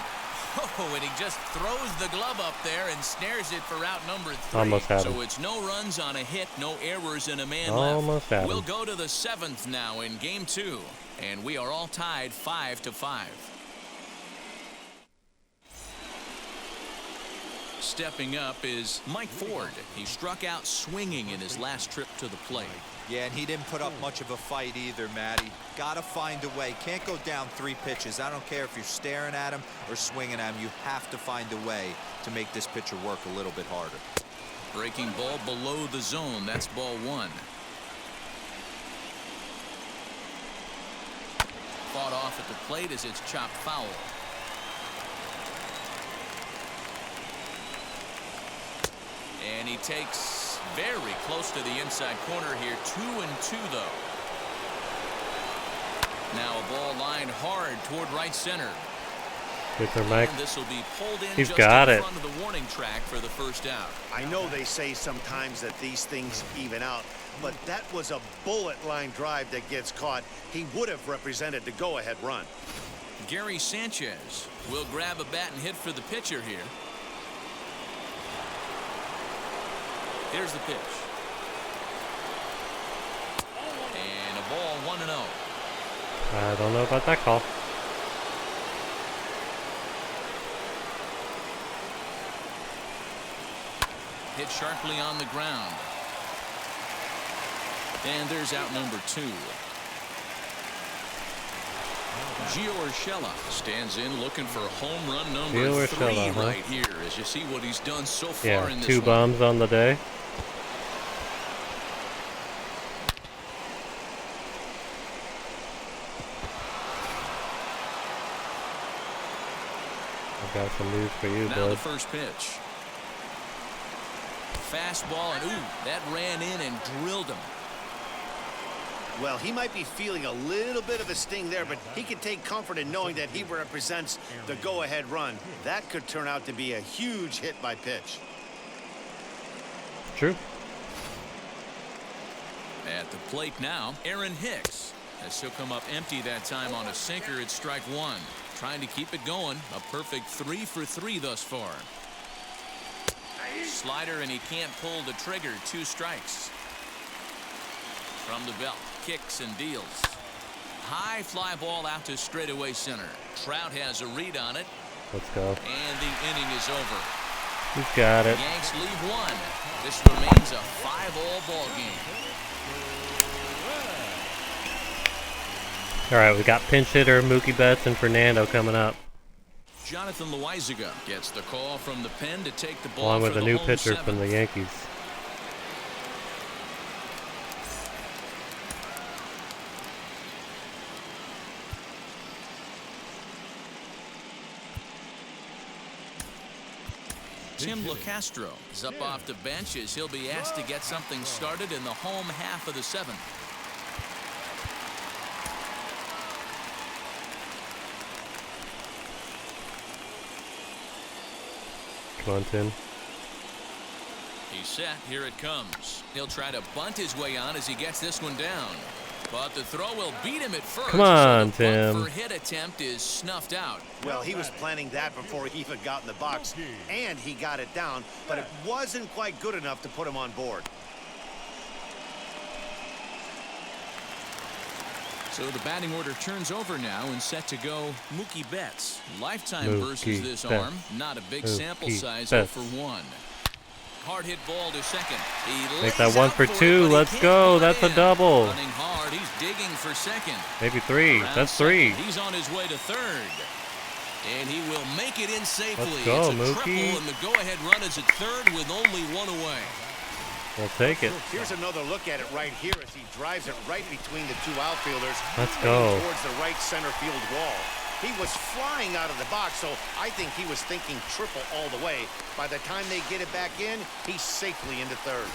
Oh, and he just throws the glove up there and snares it for out number 3. Almost had him. So it's no runs on a hit, no errors, and a man Almost had left. him. We'll go to the 7th now in game 2, and we are all tied 5-5. stepping up is Mike Ford. He struck out swinging in his last trip to the plate. Yeah, and he didn't put up much of a fight either, Matty. Gotta find a way. Can't go down 3 pitches. I don't care if you're staring at him or swinging at him. You have to find a way to make this pitcher work a little bit harder. Breaking ball below the zone. That's ball 1. Fought off at the plate as it's chopped foul. And he takes very close to the inside corner here. 2-2 though. Now a ball lined hard toward right center. Mike. This will be pulled in. He's just got in it. front of the warning track for the first out. I know they say sometimes that these things even out, but that was a bullet line drive that gets caught. He would have represented the go-ahead run. Gary Sanchez will grab a bat and hit for the pitcher here. Here's the pitch. And a ball 1-0. I don't know about that call. Hit sharply on the ground. And there's out number 2. Gio Urshela stands in looking for home run number 3 right here as you see what he's done so far in this 2 bombs on the day. I've got some news for you, now bud. the first pitch. Fastball, and ooh, that ran in and drilled him. Well, he might be feeling a little bit of a sting there, but he can take comfort in knowing that he represents the go-ahead run. That could turn out to be a huge hit by pitch. True. At the plate now, Aaron Hicks. As he'll come up empty that time on a sinker at strike 1. Trying to keep it going. A perfect 3 for 3 thus far. Slider, and he can't pull the trigger. 2 strikes. From the belt, kicks and deals. High fly ball out to straightaway center. Trout has a read on it. Let's go. And the inning is over. He's got it. Yanks leave 1. This remains a 5-all ball game. All right, we got pinch hitter Mookie Betts and Fernando coming up. Jonathan Loaizaga gets the call from the pen to take the ball Along with for a the new home pitcher 7th. from the Yankees. Tim LaCastro is up off the bench as he'll be asked to get something started in the home half of the 7th. Come on, Tim. He's set. Here it comes. He'll try to bunt his way on as he gets this one down. But the throw will beat him at first. Come on, so the bunt Tim. for hit attempt is snuffed out. Well, he was planning that before he even got in the box, and he got it down, but it wasn't quite good enough to put him on board. So the batting order turns over now and set to go Mookie Betts. Lifetime versus this arm. Not a big sample size, 0 for 1. Hard hit ball to second. He Make that 1 for 2. Let's go. That's a double. Running hard. He's digging for second. Maybe 3. That's 3. He's on his way to third. And he will make it in safely. Let's go, it's a Mookie. triple, and the go-ahead run is at third with only 1 away. We'll take it. Here's another look at it right here as he drives it right between the 2 outfielders. Let's go. Towards the right center field wall. He was flying out of the box, so I think he was thinking triple all the way. By the time they get it back in, he's safely into third.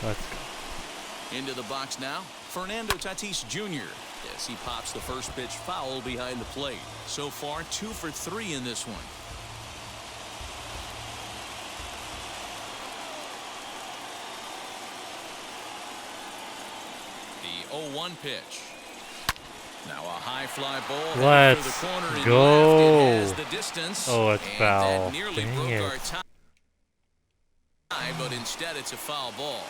Let's go. Into the box now, Fernando Tatis Jr. Yes, he pops the first pitch foul behind the plate. So far, 2 for 3 in this one. The 0-1 pitch. Now a high fly ball. Let's for the corner go. It has the distance. Oh, it's and foul. That nearly Dang broke it. our tie, but instead it's a foul ball.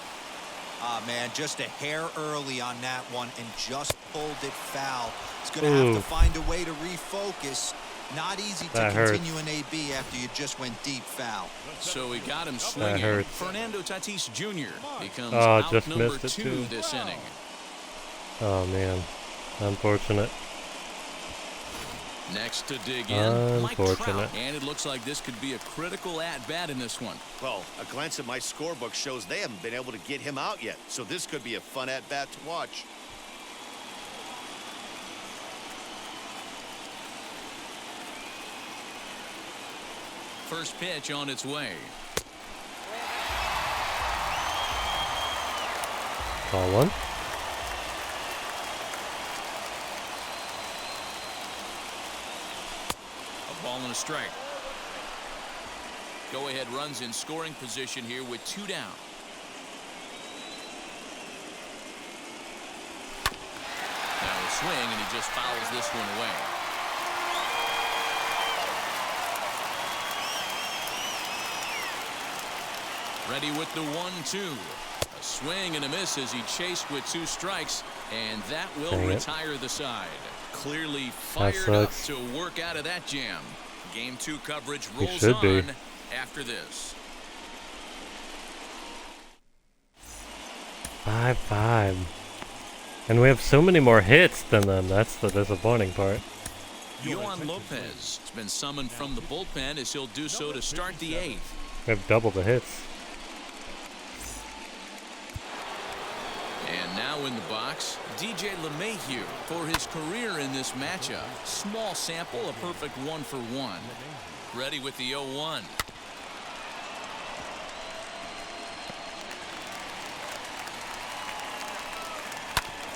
Ah, man, just a hair early on that one and just pulled it foul. He's going to have to find a way to refocus. Not easy to continue an AB after you just went deep foul. So he got him swinging. Fernando Tatis Jr. becomes just out number missed it 2 too. this inning. Oh man, unfortunate. Next to dig in, Mike Trout. Unfortunate. And it looks like this could be a critical at-bat in this one. Well, a glance at my scorebook shows they haven't been able to get him out yet, so this could be a fun at-bat to watch. First pitch on its way. Call one. A ball and a strike. Go ahead runs in scoring position here with 2 down. Now a swing, and he just fouls this one away. Ready with the 1-2. A swing and a miss as he chased with 2 strikes, and that will retire the side. Clearly fired up to work out of that jam. Game 2 coverage rolls on after this. 5-5. And we have so many more hits than them. That's the disappointing part. Yohan Lopez has been summoned from the bullpen as he'll do so to start the 8th. We have double the hits. And now in the box, DJ LeMahieu for his career in this matchup. Small sample, a perfect 1-for-1. Ready with the 0-1.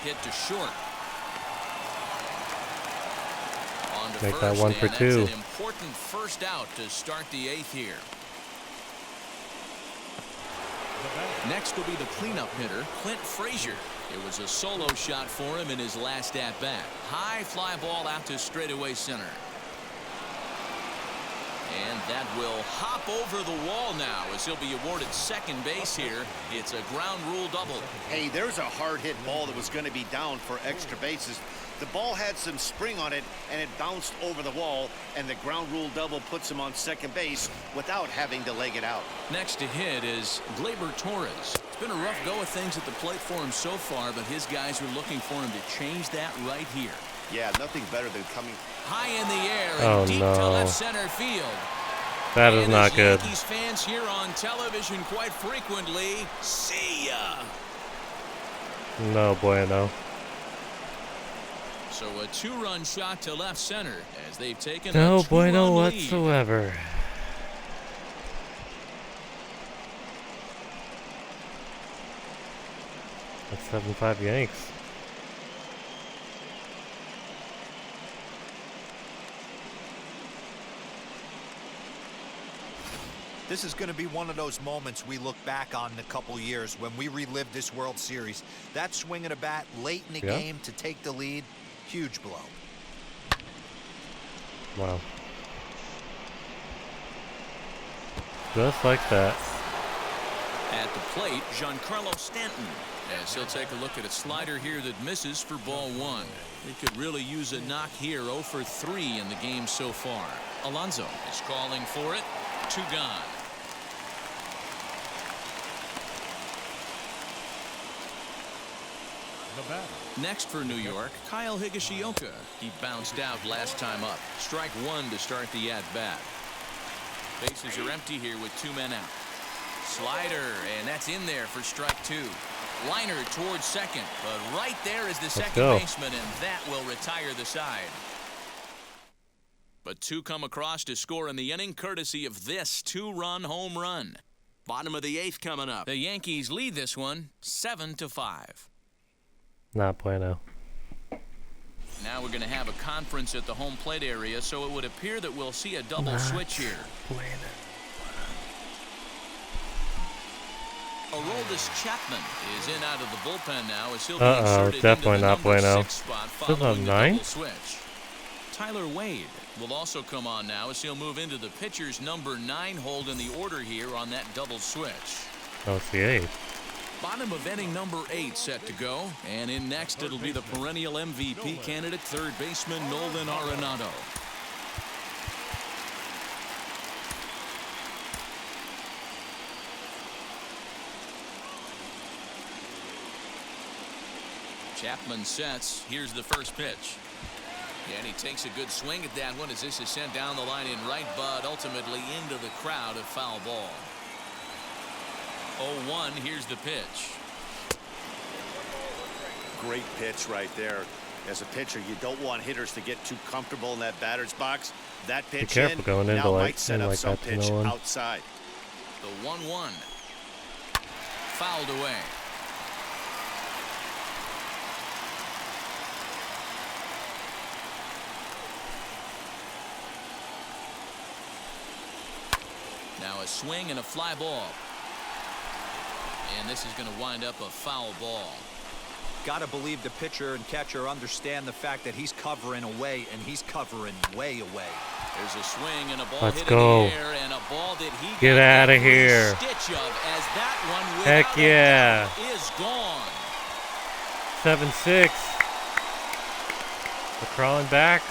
Hit to short. On to Make first, that 1 for 2. That's an important first out to start the 8th here. Next will be the cleanup hitter, Clint Frazier. It was a solo shot for him in his last at-bat. High fly ball out to straightaway center. And that will hop over the wall now as he'll be awarded second base here. It's a ground rule double. Hey, there's a hard hit ball that was going to be down for extra bases. The ball had some spring on it, and it bounced over the wall, and the ground rule double puts him on second base without having to leg it out. Next to hit is Gleyber Torres. It's been a rough go of things at the plate for him so far, but his guys are looking for him to change that right here. Yeah, nothing better than coming high in the air and deep to left center field. That is not good. Yankees fans here on television quite frequently. See ya. No bueno. So a 2-run shot to left center as they've taken No a 2-run bueno lead. whatsoever. That's 7-5 Yanks. This is going to be one of those moments we look back on in a couple years when we relive this World Series. That swing of a bat late in the game to take the lead, huge blow. Wow. Just like that. At the plate, Giancarlo Stanton. As he'll take a look at a slider here that misses for ball 1. They could really use a knock here. 0 for 3 in the game so far. Alonso is calling for it. 2 gone. Next for New York, Kyle Higashioka. He bounced out last time up. Strike 1 to start the at-bat. Bases are empty here with 2 men out. Slider, and that's in there for strike 2. Liner towards second, but right there is the second baseman, and that will retire the side. But 2 come across to score in the inning, courtesy of this 2-run home run. Bottom of the 8th coming up. The Yankees lead this one 7-5. Not bueno. Now we're going to have a conference at the home plate area, so it would appear that we'll see a double switch here. Aroldis Chapman is in out of the bullpen now as he'll be inserted definitely into the not bueno. 6 spot Still following the 9? double switch. Tyler Wade will also come on now as he'll move into the pitcher's number 9 hold in the order here on that double switch. Oh, it's the 8th. Bottom of inning number 8 set to go. And in next, it'll be the perennial MVP candidate, third baseman Nolan Aronado. Chapman sets. Here's the first pitch. And he takes a good swing at that one as this is sent down the line in right, but ultimately into the crowd, a foul ball. 0-1. Here's the pitch. Great pitch right there. As a pitcher, you don't want hitters to get too comfortable in that batter's box. That pitch be careful going into now like, might set up like some that to pitch no one. outside. The 1-1. Fouled away. Now a swing and a fly ball. And this is going to wind up a foul ball. Got to believe the pitcher and catcher understand the fact that he's covering away, and he's covering way away. There's a swing and a ball Let's hit go. in the air, and a ball that he Get got out of every here. stitch of as that one Heck without a yeah. doubt is gone. 7-6. We're crawling back.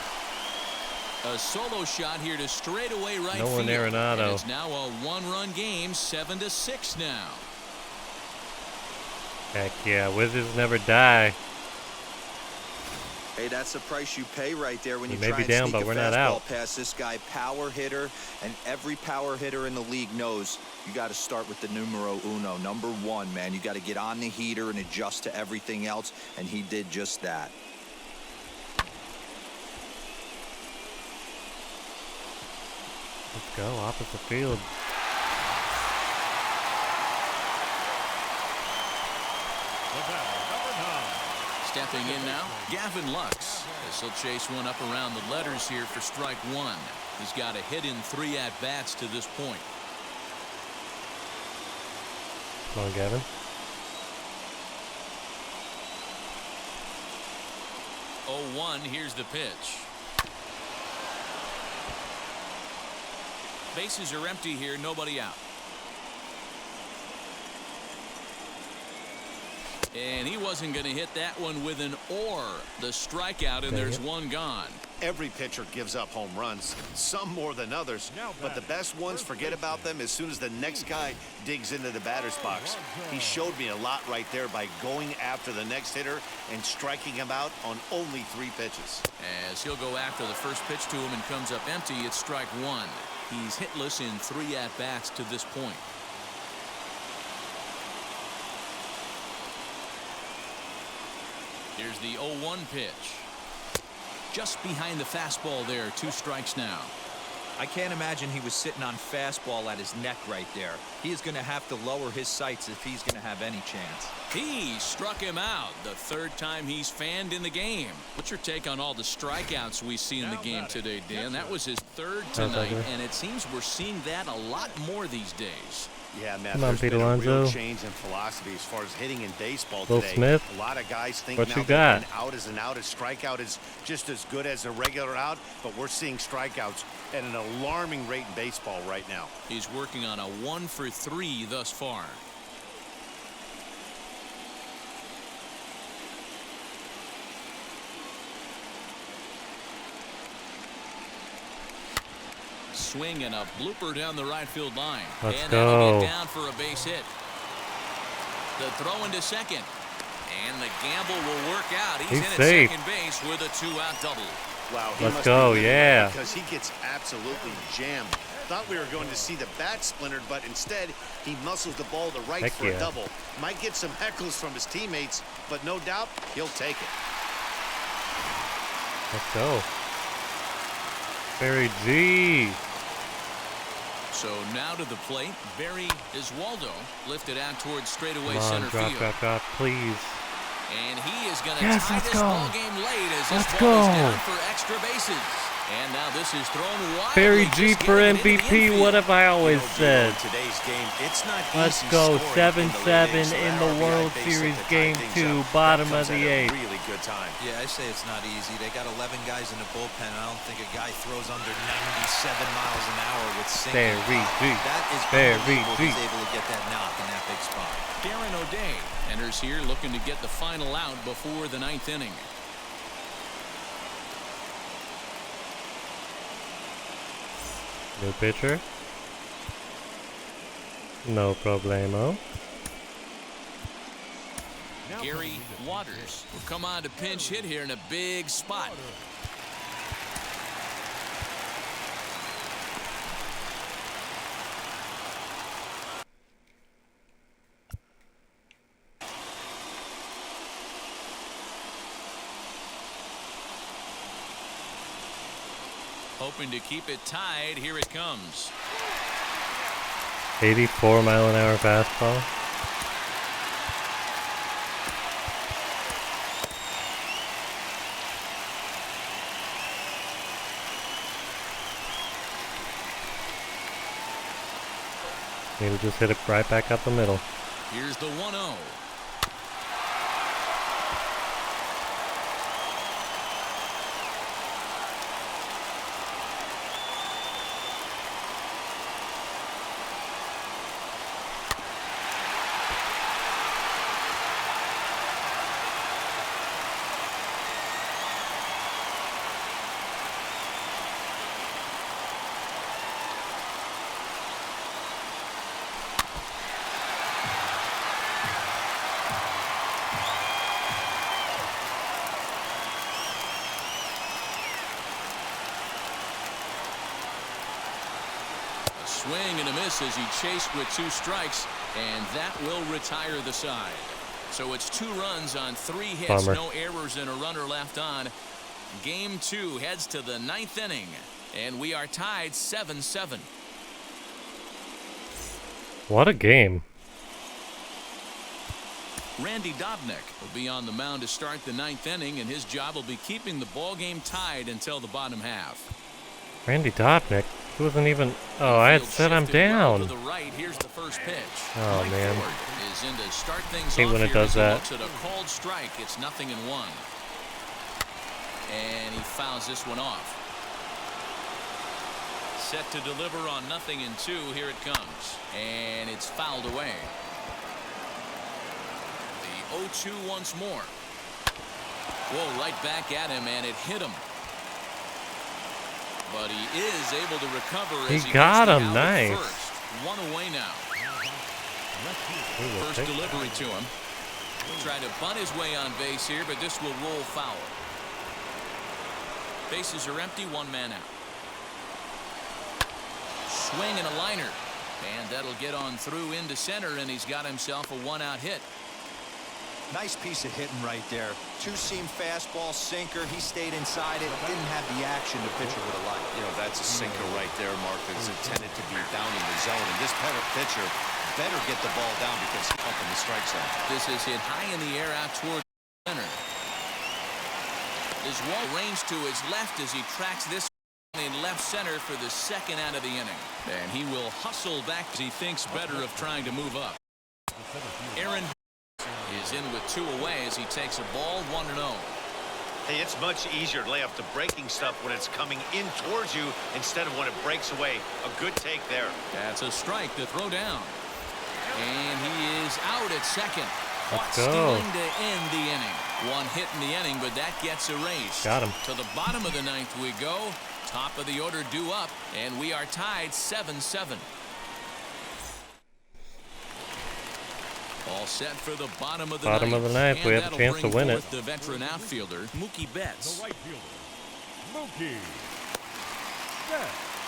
A solo shot here to straightaway right Nolan field. Aronado. And it's now a one-run game, 7-6 now. Heck yeah, Wizards never die. Hey, that's the price you pay right there when We you may try be and down, sneak but a we're not fastball out. past this guy. Power hitter, and every power hitter in the league knows you got to start with the numero uno, number 1, man. You got to get on the heater and adjust to everything else, and he did just that. Let's go, opposite field. Stepping in now, Gavin Lux. This will chase one up around the letters here for strike 1. He's got a hit in 3 at-bats to this point. Come on, Gavin. 0-1. Here's the pitch. Bases are empty here, nobody out. And he wasn't going to hit that one with an or. The strikeout, and there's one gone. Every pitcher gives up home runs, some more than others, but the best ones forget about them as soon as the next guy digs into the batter's box. He showed me a lot right there by going after the next hitter and striking him out on only 3 pitches. As he'll go after the first pitch to him and comes up empty, it's strike 1. He's hitless in 3 at-bats to this point. Here's the 0-1 pitch. Just behind the fastball there. 2 strikes now. I can't imagine he was sitting on fastball at his neck right there. He is going to have to lower his sights if he's going to have any chance. He struck him out. The 3rd time he's fanned in the game. What's your take on all the strikeouts we see in the game today, Dan? That was his 3rd tonight, and it seems we're seeing that a lot more these days. Yeah, Matt, Come on, there's Pete been a real Alonso. change in philosophy as far as hitting in baseball Will today. Smith. A lot of guys think What now you that got? an out is an out. A strikeout is just as good as a regular out, but we're seeing strikeouts at an alarming rate in baseball right now. He's working on a 1 for 3 thus far. Swing and a blooper down the right field line. Let's and that'll go. get down for a base hit. The throw into second. And the gamble will work out. He's in at safe. second base with a 2-out double. Wow, he Let's must go, be living yeah. right because he gets absolutely jammed. Thought we were going to see the bat splintered, but instead he muscles the ball to right Heck for yeah. a double. Might get some heckles from his teammates, but no doubt he'll take it. Let's go. Barry G. So now to the plate, Barry Iswaldo lifted out towards straightaway Come on, center drop, field. drop, please. And he is going to Yes, tie let's this go. ball game late as this Let's ball is go. down for extra bases. And now this is thrown wide. Barry G for MVP. What have I always said? Today's game, it's not Let's easy go. scoring 7-7 in the World Series Game 2, bottom of the 8th. Really good time. Yeah, I say it's not easy. They got 11 guys in the bullpen. I don't think a guy throws under 97 miles an hour with sinking. Barry G. That is Barry unbelievable. G. He's able to get that knock in that big spot. Darren O'Day enters here looking to get the final out before the 9th inning. New pitcher. No problemo. Gary Waters will come on to pinch hit here in a big spot. Hoping to keep it tied. Here it comes. 84-mile-an-hour fastball. Maybe just hit it right back up the middle. Here's the 1-0. Swing and a miss as he chased with 2 strikes, and that will retire the side. So it's 2 runs on 3 hits, Bummer. no errors, and a runner left on. Game 2 heads to the 9th inning, and we are tied 7-7. What a game. Randy Dobnak will be on the mound to start the 9th inning, and his job will be keeping the ball game tied until the bottom half. Randy Dobnak. He wasn't even... Oh, I had set him down. To the right. Here's the first pitch. Oh, Mike man. Ford is in to start things Hate off when it here does as he that. looks at a called strike. It's 0-1. And he fouls this one off. Set to deliver on 0-2. Here it comes. And it's fouled away. The 0-2 once more. Whoa, right back at him, and it hit him. But he is able to recover as he got gets the him. out at Nice. first. 1 away now. First delivery to him. Trying to bunt his way on base here, but this will roll foul. Bases are empty, 1 man out. Swing and a liner. And that'll get on through into center, and he's got himself a 1-out hit. Nice piece of hitting right there. 2-seam fastball, sinker. He stayed inside it. Didn't have the action the pitcher would have liked. You know, that's a sinker right there, Mark, that's intended to be down in the zone. And this pitcher better get the ball down because he's up in the strike zone. This is hit high in the air out toward center. His wall range to his left as he tracks this in left center for the 2nd out of the inning. And he will hustle back as he thinks better of trying to move up. Aaron is in with 2 away as he takes a ball 1-0. Hey, it's much easier to lay up the breaking stuff when it's coming in towards you instead of when it breaks away. A good take there. That's a strike to throw down. And he is out at second. Let's Caught go. stealing to end the inning. 1 hit in the inning, but that gets erased. Got him. To the bottom of the 9th we go. Top of the order due up, and we are tied 7-7. All set for the bottom of the Bottom of the ninth. We have a chance to win it. The veteran outfielder, Mookie Betts. The right fielder, Mookie Betts.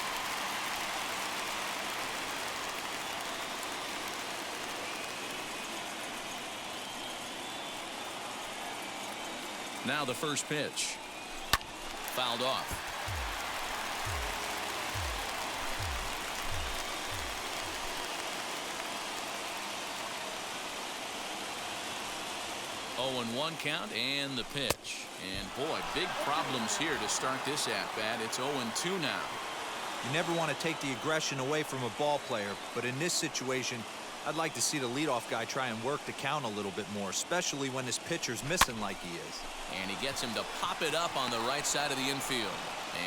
Now the first pitch. Fouled off. 0-1 0-1 count and the pitch. And boy, big problems here to start this at-bat. It's 0-2 now. You never want to take the aggression away from a ball player, but in this situation, I'd like to see the leadoff guy try and work the count a little bit more, especially when his pitcher's missing like he is. And he gets him to pop it up on the right side of the infield.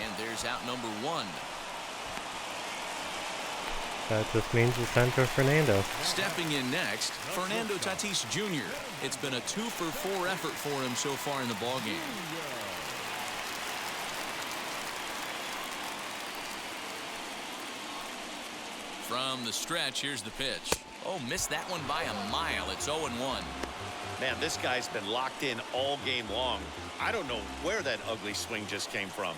And there's out number 1. That just means it's time for Fernando. Stepping in next, Fernando Tatis Jr. It's been a 2-for-4 effort for him so far in the ballgame. From the stretch, here's the pitch. Oh, missed that one by a mile. It's 0-1. Man, this guy's been locked in all game long. I don't know where that ugly swing just came from.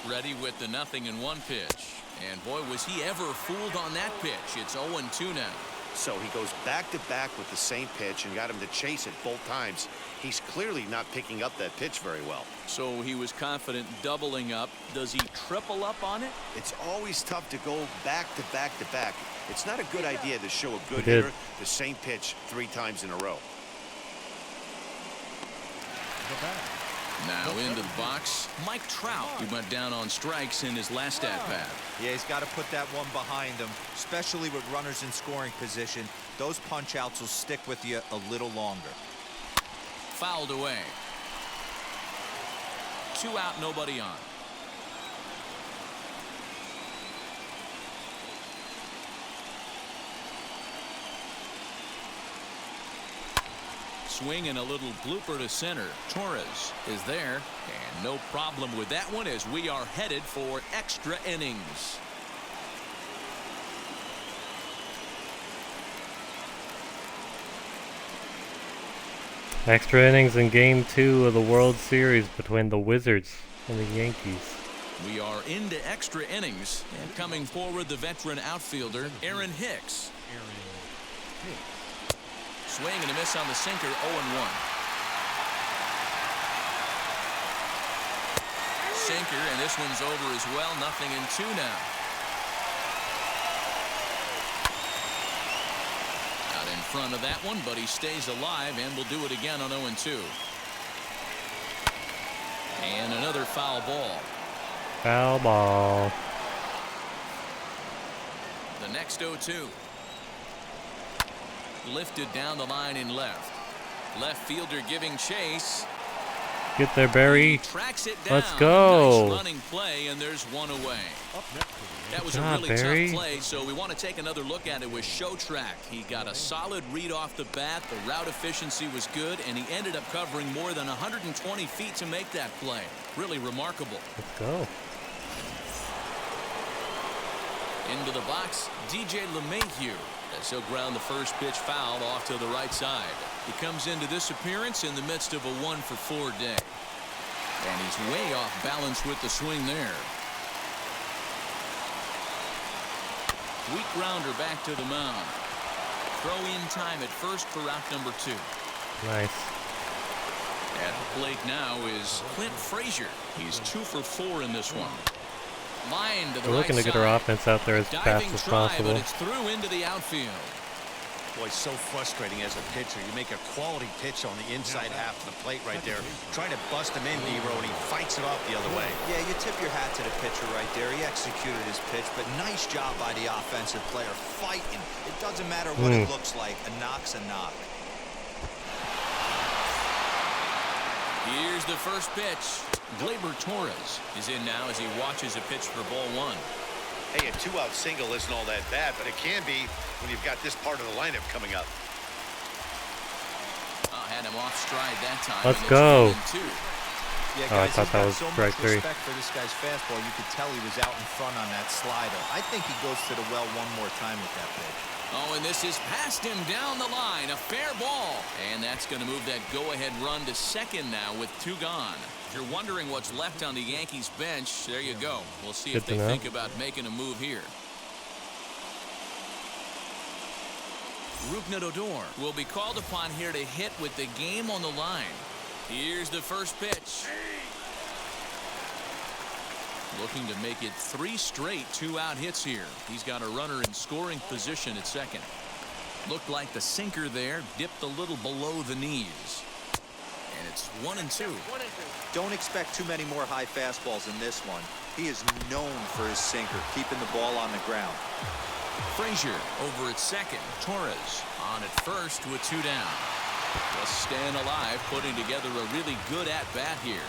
Ready with the 0-1 pitch. And boy, was he ever fooled on that pitch. It's 0-2 now. So he goes back to back with the same pitch and got him to chase it both times. He's clearly not picking up that pitch very well. So he was confident doubling up. Does he triple up on it? It's always tough to go back to back to back. It's not a good idea to show a good He did. hitter the same pitch 3 times in a row. Now into the box, Mike Trout, who went down on strikes in his last at-bat. Yeah, he's got to put that one behind him, especially with runners in scoring position. Those punch-outs will stick with you a little longer. Fouled away. 2 out, nobody on. Swing and a little blooper to center. Torres is there, and no problem with that one as we are headed for extra innings. Extra innings in Game 2 of the World Series between the Wizards and the Yankees. We are into extra innings, and coming forward, the veteran outfielder, Aaron Hicks. Swing and a miss on the sinker, 0-1. Sinker, and this one's over as well, 0-2 now. Out in front of that one, but he stays alive and will do it again on 0-2. And another foul ball. Foul ball. The next 0-2. Lifted down the line in left. Left fielder giving chase. Get there, Barry. Tracks it down. Let's go. Nice running play, and there's one away. That was a job, really Barry. tough play, so we want to take another look at it with Show Track. He got a solid read off the bat. The route efficiency was good, and he ended up covering more than 120 feet to make that play. Really remarkable. Let's go. Into the box, DJ LeMahieu. As he'll ground the first pitch foul off to the right side. He comes into this appearance in the midst of a 1-for-4 day. And he's way off balance with the swing there. Weak grounder back to the mound. Throw in time at first for out number 2. Nice. At the plate now is Clint Frazier. He's 2-for-4 in this one. Line to the We're looking right to get our side. offense out there as Diving fast as try, possible. but it's through into the outfield. Boy, so frustrating as a pitcher. You make a quality pitch on the inside half of the plate right there. Try to bust him in, Nero, and he fights it off the other way. Yeah, you tip your hat to the pitcher right there. He executed his pitch, but nice job by the offensive player fighting. It doesn't matter what it looks like. A knock's a knock. Here's the first pitch. Gleyber Torres is in now as he watches a pitch for ball 1. Hey, a 2-out single isn't all that bad, but it can be when you've got this part of the lineup coming up. Had him off stride that time. Let's and it's go. 1-2. Yeah, Oh, I guys, thought he's that got was so much strike 3. respect for this guy's fastball. You could tell he was out in front on that slider. I think he goes to the well one more time with that pitch. Oh, and this is past him down the line. A fair ball. And that's going to move that go-ahead run to second now with 2 gone. If you're wondering what's left on the Yankees bench, there you go. We'll see if Good to they know. think about making a move here. Rougned Odor will be called upon here to hit with the game on the line. Here's the first pitch. looking to make it 3 straight 2-out hits here. He's got a runner in scoring position at second. Looked like the sinker there dipped a little below the knees. And it's 1-2. Don't expect too many more high fastballs in this one. He is known for his sinker, keeping the ball on the ground. Frazier over at second. Torres on at first with 2 down. Just staying alive, putting together a really good at-bat here.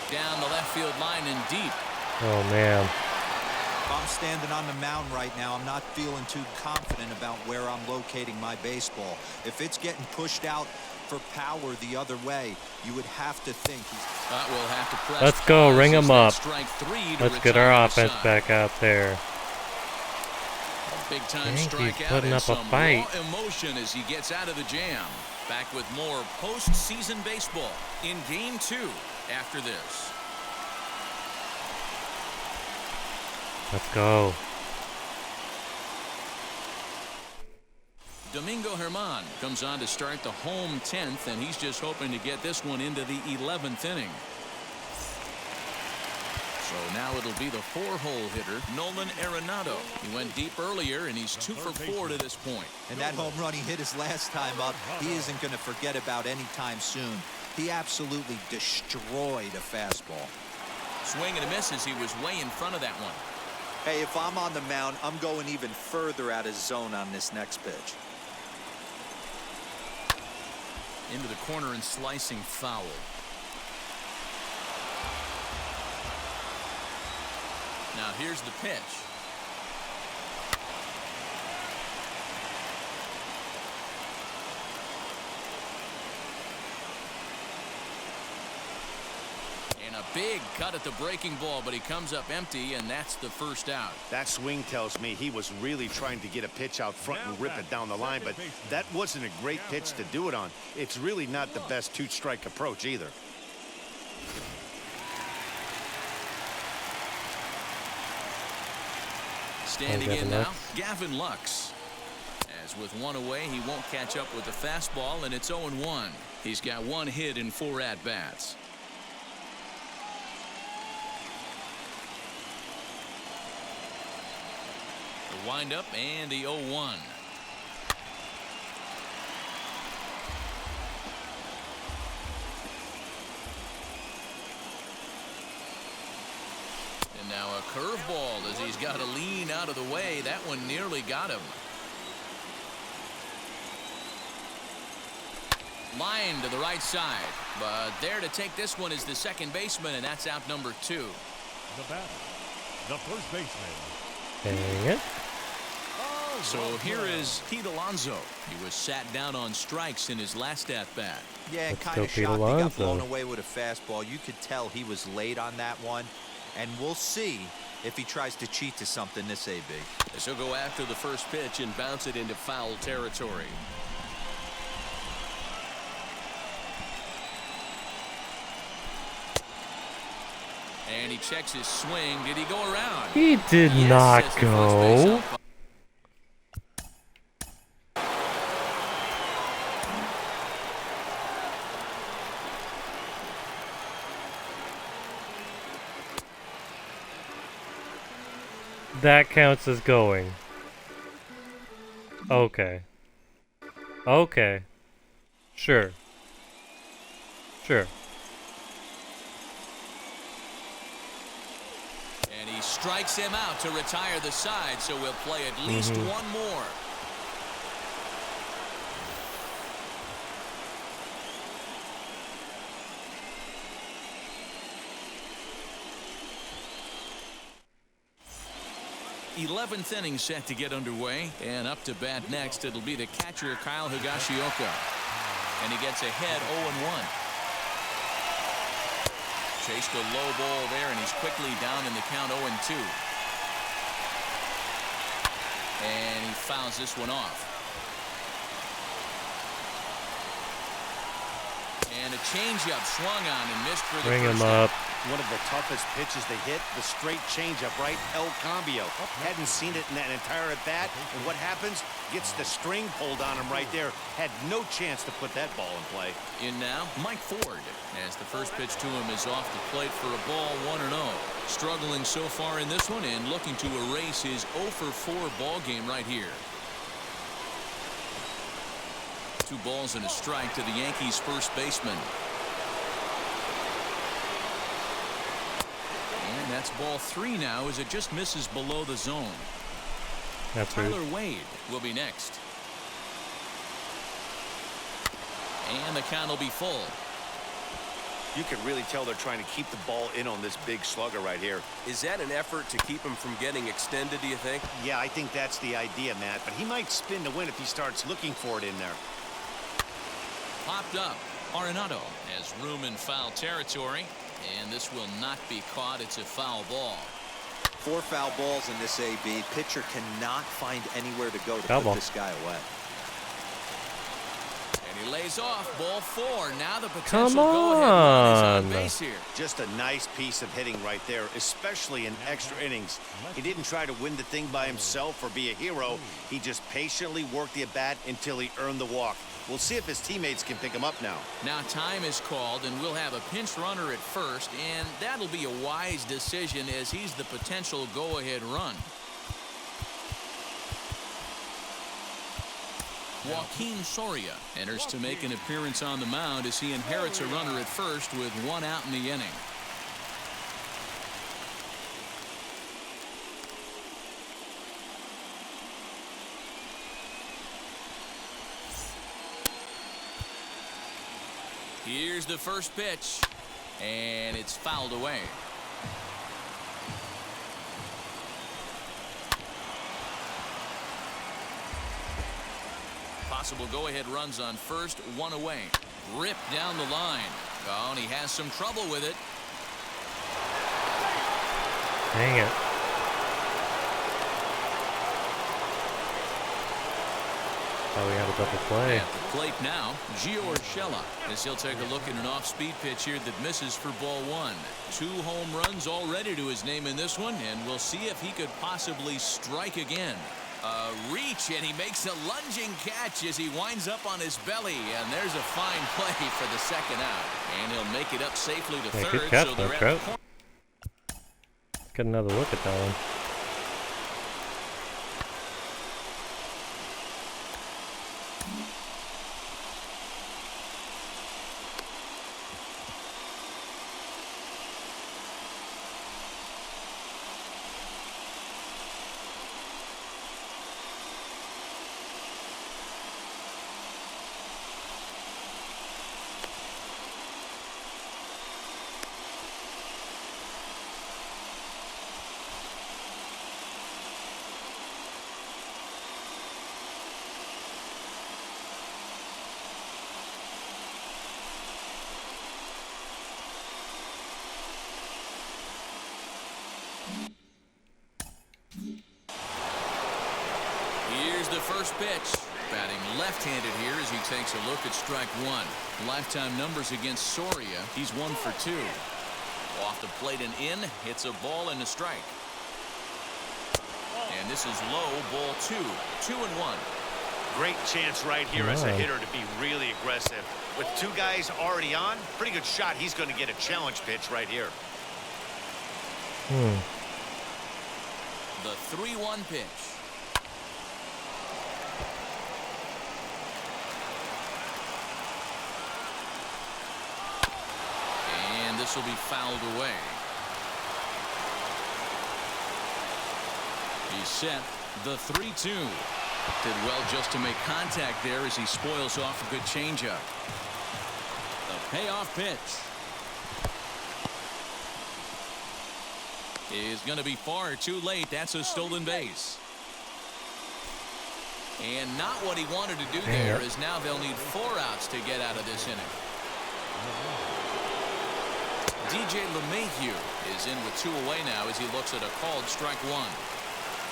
Down the left field line and deep. Oh, man. If I'm standing on the mound right now, I'm not feeling too confident about where I'm locating my baseball. If it's getting pushed out for power the other way, you would have to think he's... We'll have to press. Let's go, ring him up. Strike 3 to Let's get our retire the offense side. back out there. Big time Yankees strikeout putting and up a some fight. raw emotion as he gets out of the jam. Back with more postseason baseball in Game 2 after this. Let's go. Domingo Germán comes on to start the home 10th, and he's just hoping to get this one into the 11th inning. So now it'll be the 4-hole hitter, Nolan Aronado. He went deep earlier, and he's 2 for 4 to this point. And that home run he hit his last time up, he isn't going to forget about any time soon. He absolutely destroyed a fastball. Swing and a miss as he was way in front of that one. Hey, if I'm on the mound, I'm going even further out of zone on this next pitch. Into the corner and slicing foul. Now here's the pitch. And a big cut at the breaking ball, but he comes up empty, and that's the first out. That swing tells me he was really trying to get a pitch out front and rip it down the line, but that wasn't a great pitch to do it on. It's really not the best 2-strike approach either. Standing in now, Gavin Lux. As with 1 away, he won't catch up with the fastball, and it's 0-1. He's got 1 hit in 4 at-bats. The windup and the 0-1. And now a curveball as he's got to lean out of the way. That one nearly got him. Line to the right side, but there to take this one is the second baseman, and that's out number 2. The batter, the first baseman. Dang it. So here is Pete Alonso. He was sat down on strikes in his last at-bat. Yeah, Let's kind go of Pete shocked he got Alonso. blown away with a fastball. You could tell he was late on that one, and we'll see if he tries to cheat to something this AB. As he'll go after the first pitch and bounce it into foul territory. And he checks his swing. Did he go around? He did Yes, not says the first base go. umpire. That counts as going. Okay. Okay. Sure. Sure. And he strikes him out to retire the side, so we'll play at least one more. Eleventh inning set to get underway, and up to bat next it'll be the catcher Kyle Higashioka, and he gets ahead 0-1. Chased a low ball there, and he's quickly down in the count 0-2. And he fouls this one off. And a changeup swung on and missed for the Bring first him out. up. One of the toughest pitches they hit, the straight changeup, right? El Cambio. Hadn't seen it in that entire at-bat. And what happens? Gets the string pulled on him right there. Had no chance to put that ball in play. In now, Mike Ford, as the first pitch to him is off the plate for a ball 1-0. Struggling so far in this one and looking to erase his 0-for-4 ball game right here. 2 balls and a strike to the Yankees first baseman. And that's ball 3 now as it just misses below the zone. That's Tyler Wade will be next. And the count will be full. You can really tell they're trying to keep the ball in on this big slugger right here. Is that an effort to keep him from getting extended, do you think? Yeah, I think that's the idea, Matt. But he might spin to win if he starts looking for it in there. Popped up. Arenado has room in foul territory. And this will not be caught. It's a foul ball. 4 foul balls in this AB. Pitcher cannot find anywhere to go to Foul put ball. this guy away. And he lays off. Ball 4. Now the Come potential go-ahead run is on on. base here. Just a nice piece of hitting right there, especially in extra innings. He didn't try to win the thing by himself or be a hero. He just patiently worked the at-bat until he earned the walk. We'll see if his teammates can pick him up now. Now time is called, and we'll have a pinch runner at first, and that'll be a wise decision as he's the potential go-ahead run. Joaquin Soria enters to make an appearance on the mound as he inherits a runner at first with 1 out in the inning. Here's the first pitch, and it's fouled away. Possible go-ahead runs on first, 1 away. Ripped down the line. Oh, and he has some trouble with it. Dang it. Oh, we had a double play. At the plate now, Gio Urshela, as he'll take a look at an off-speed pitch here that misses for ball 1. 2 home runs already to his name in this one, and we'll see if he could possibly strike again. Reach, and he makes a lunging catch as he winds up on his belly, and there's a fine play for the second out. And he'll make it up safely to Yeah, third. good catch, So though, they're at Trout. the corner. Get another look at that one. Here's the first pitch. Batting left-handed here as he takes a look at strike 1. Lifetime numbers against Soria. He's 1 for 2. Off the plate and in. Hits a ball and a strike. And this is low, ball 2. 2-1. Great chance right here as a hitter to be really aggressive. With 2 guys already on, pretty good shot. He's going to get a challenge pitch right here. The 3-1 pitch. And this will be fouled away. He's set. The 3-2. Did well just to make contact there as he spoils off a good changeup. The payoff pitch is going to be far too late. That's a stolen base. And not what he wanted to do there, as now they'll need 4 outs to get out of this inning. DJ LeMahieu is in with 2 away now as he looks at a called strike 1.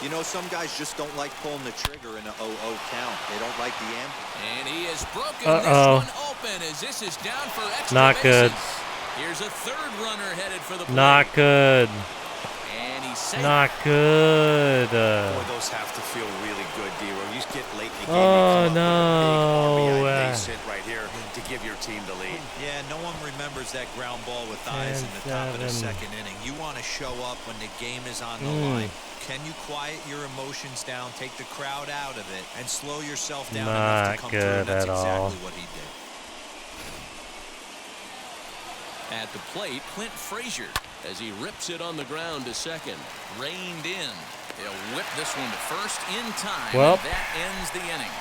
You know, some guys just don't like pulling the trigger in a 0-0 count. They don't like the amp. And he has broken this one open as this is down for extra Not good. bases. Here's a third runner headed for the plate. Not good. And he's safe. Not good. Boy, those have to feel really good, D-Row. You just get late in the game. Oh, you come up with a big RBI base hit right here to give your team the lead. Yeah, no one remembers that ground ball with eyes in the top of the 10-7. second inning. You want to show up when the game is on the line. Can you quiet your emotions down, take the crowd out of it, and slow yourself down enough to come through? And that's exactly what he did. At the plate, Clint Frazier, as he rips it on the ground to second. Reined in. He'll whip this one to first in time. Well, and that ends the inning.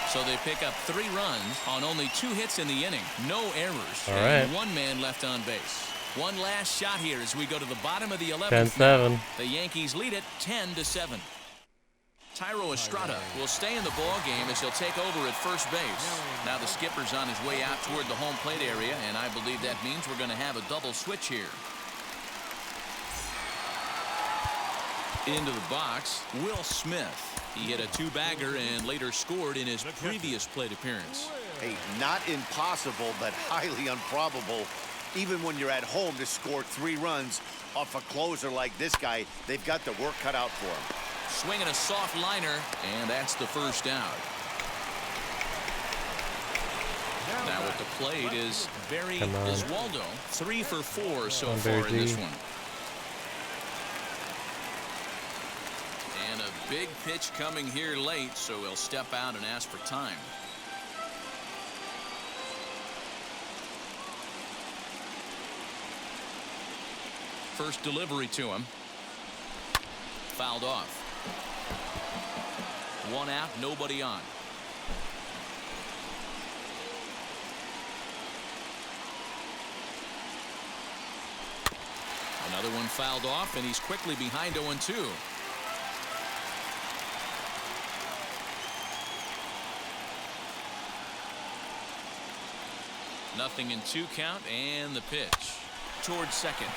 So they pick up 3 runs on only 2 hits in the inning. No errors. All and right. 1 man left on base. One last shot here as we go to the bottom of the 11th. 10-7. The Yankees lead it 10-7. Tyro Estrada will stay in the ball game as he'll take over at first base. Now the skipper's on his way out toward the home plate area, and I believe that means we're going to have a double switch here. Into the box, Will Smith. He hit a 2-bagger and later scored in his previous plate appearance. Hey, not impossible, but highly improbable. Even when you're at home to score 3 runs off a closer like this guy, they've got the work cut out for him. Swinging a soft liner, and that's the first out. Now at the plate is Barry Iswaldo. 3 for 4 so far in this one. And a big pitch coming here late, so he'll step out and ask for time. First delivery to him. Fouled off. 1 out, nobody on. Another one fouled off, and he's quickly behind 0-2. Nothing in 2 count, and the pitch towards second.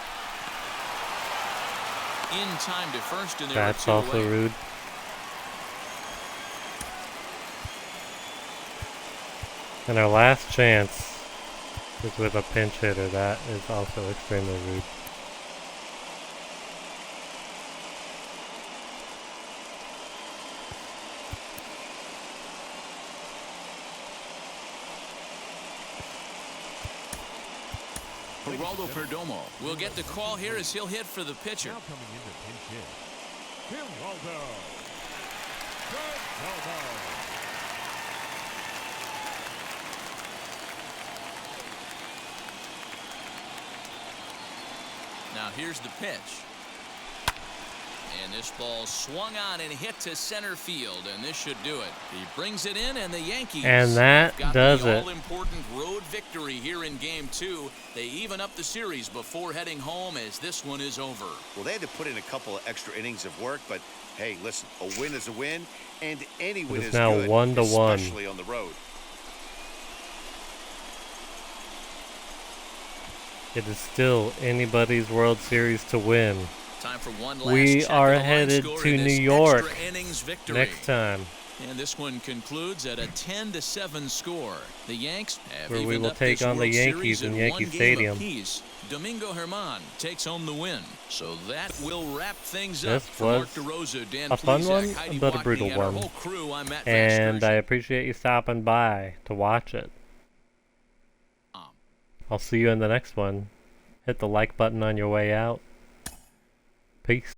In time to first, and there are 2 also away. rude. And our last chance is with a pinch hitter. That is also extremely rude. Geraldo Perdomo will get the call here as he'll hit for the pitcher. Now coming in to pinch hit, Geraldo. Now here's the pitch. And this ball swung on and hit to center field, and this should do it. He brings it in, and the Yankees And that got does the it. all-important road victory here in Game 2. They even up the series before heading home as this one is over. Well, they had to put in a couple of extra innings of work, but hey, listen, a win is a win, and any win is now good, 1-1. especially on the road. It is still anybody's World Series to win. Time for one last We check are of the line headed score to in this New York extra innings victory. next time, And this one concludes at a 10-7 score. The Yanks have where we evened will up take this on the World Yankees Series in in Yankee 1 game Stadium. apiece. Domingo Germán takes home the win. So that will wrap things up. This For was Mark DeRosa, Dan a fun Plesac, one, Heidi but a Watney, brutal and our one. whole crew, I'm Matt And I Vasgersian. appreciate you stopping by to watch it. I'll see you in the next one. Hit the like button on your way out. Peace.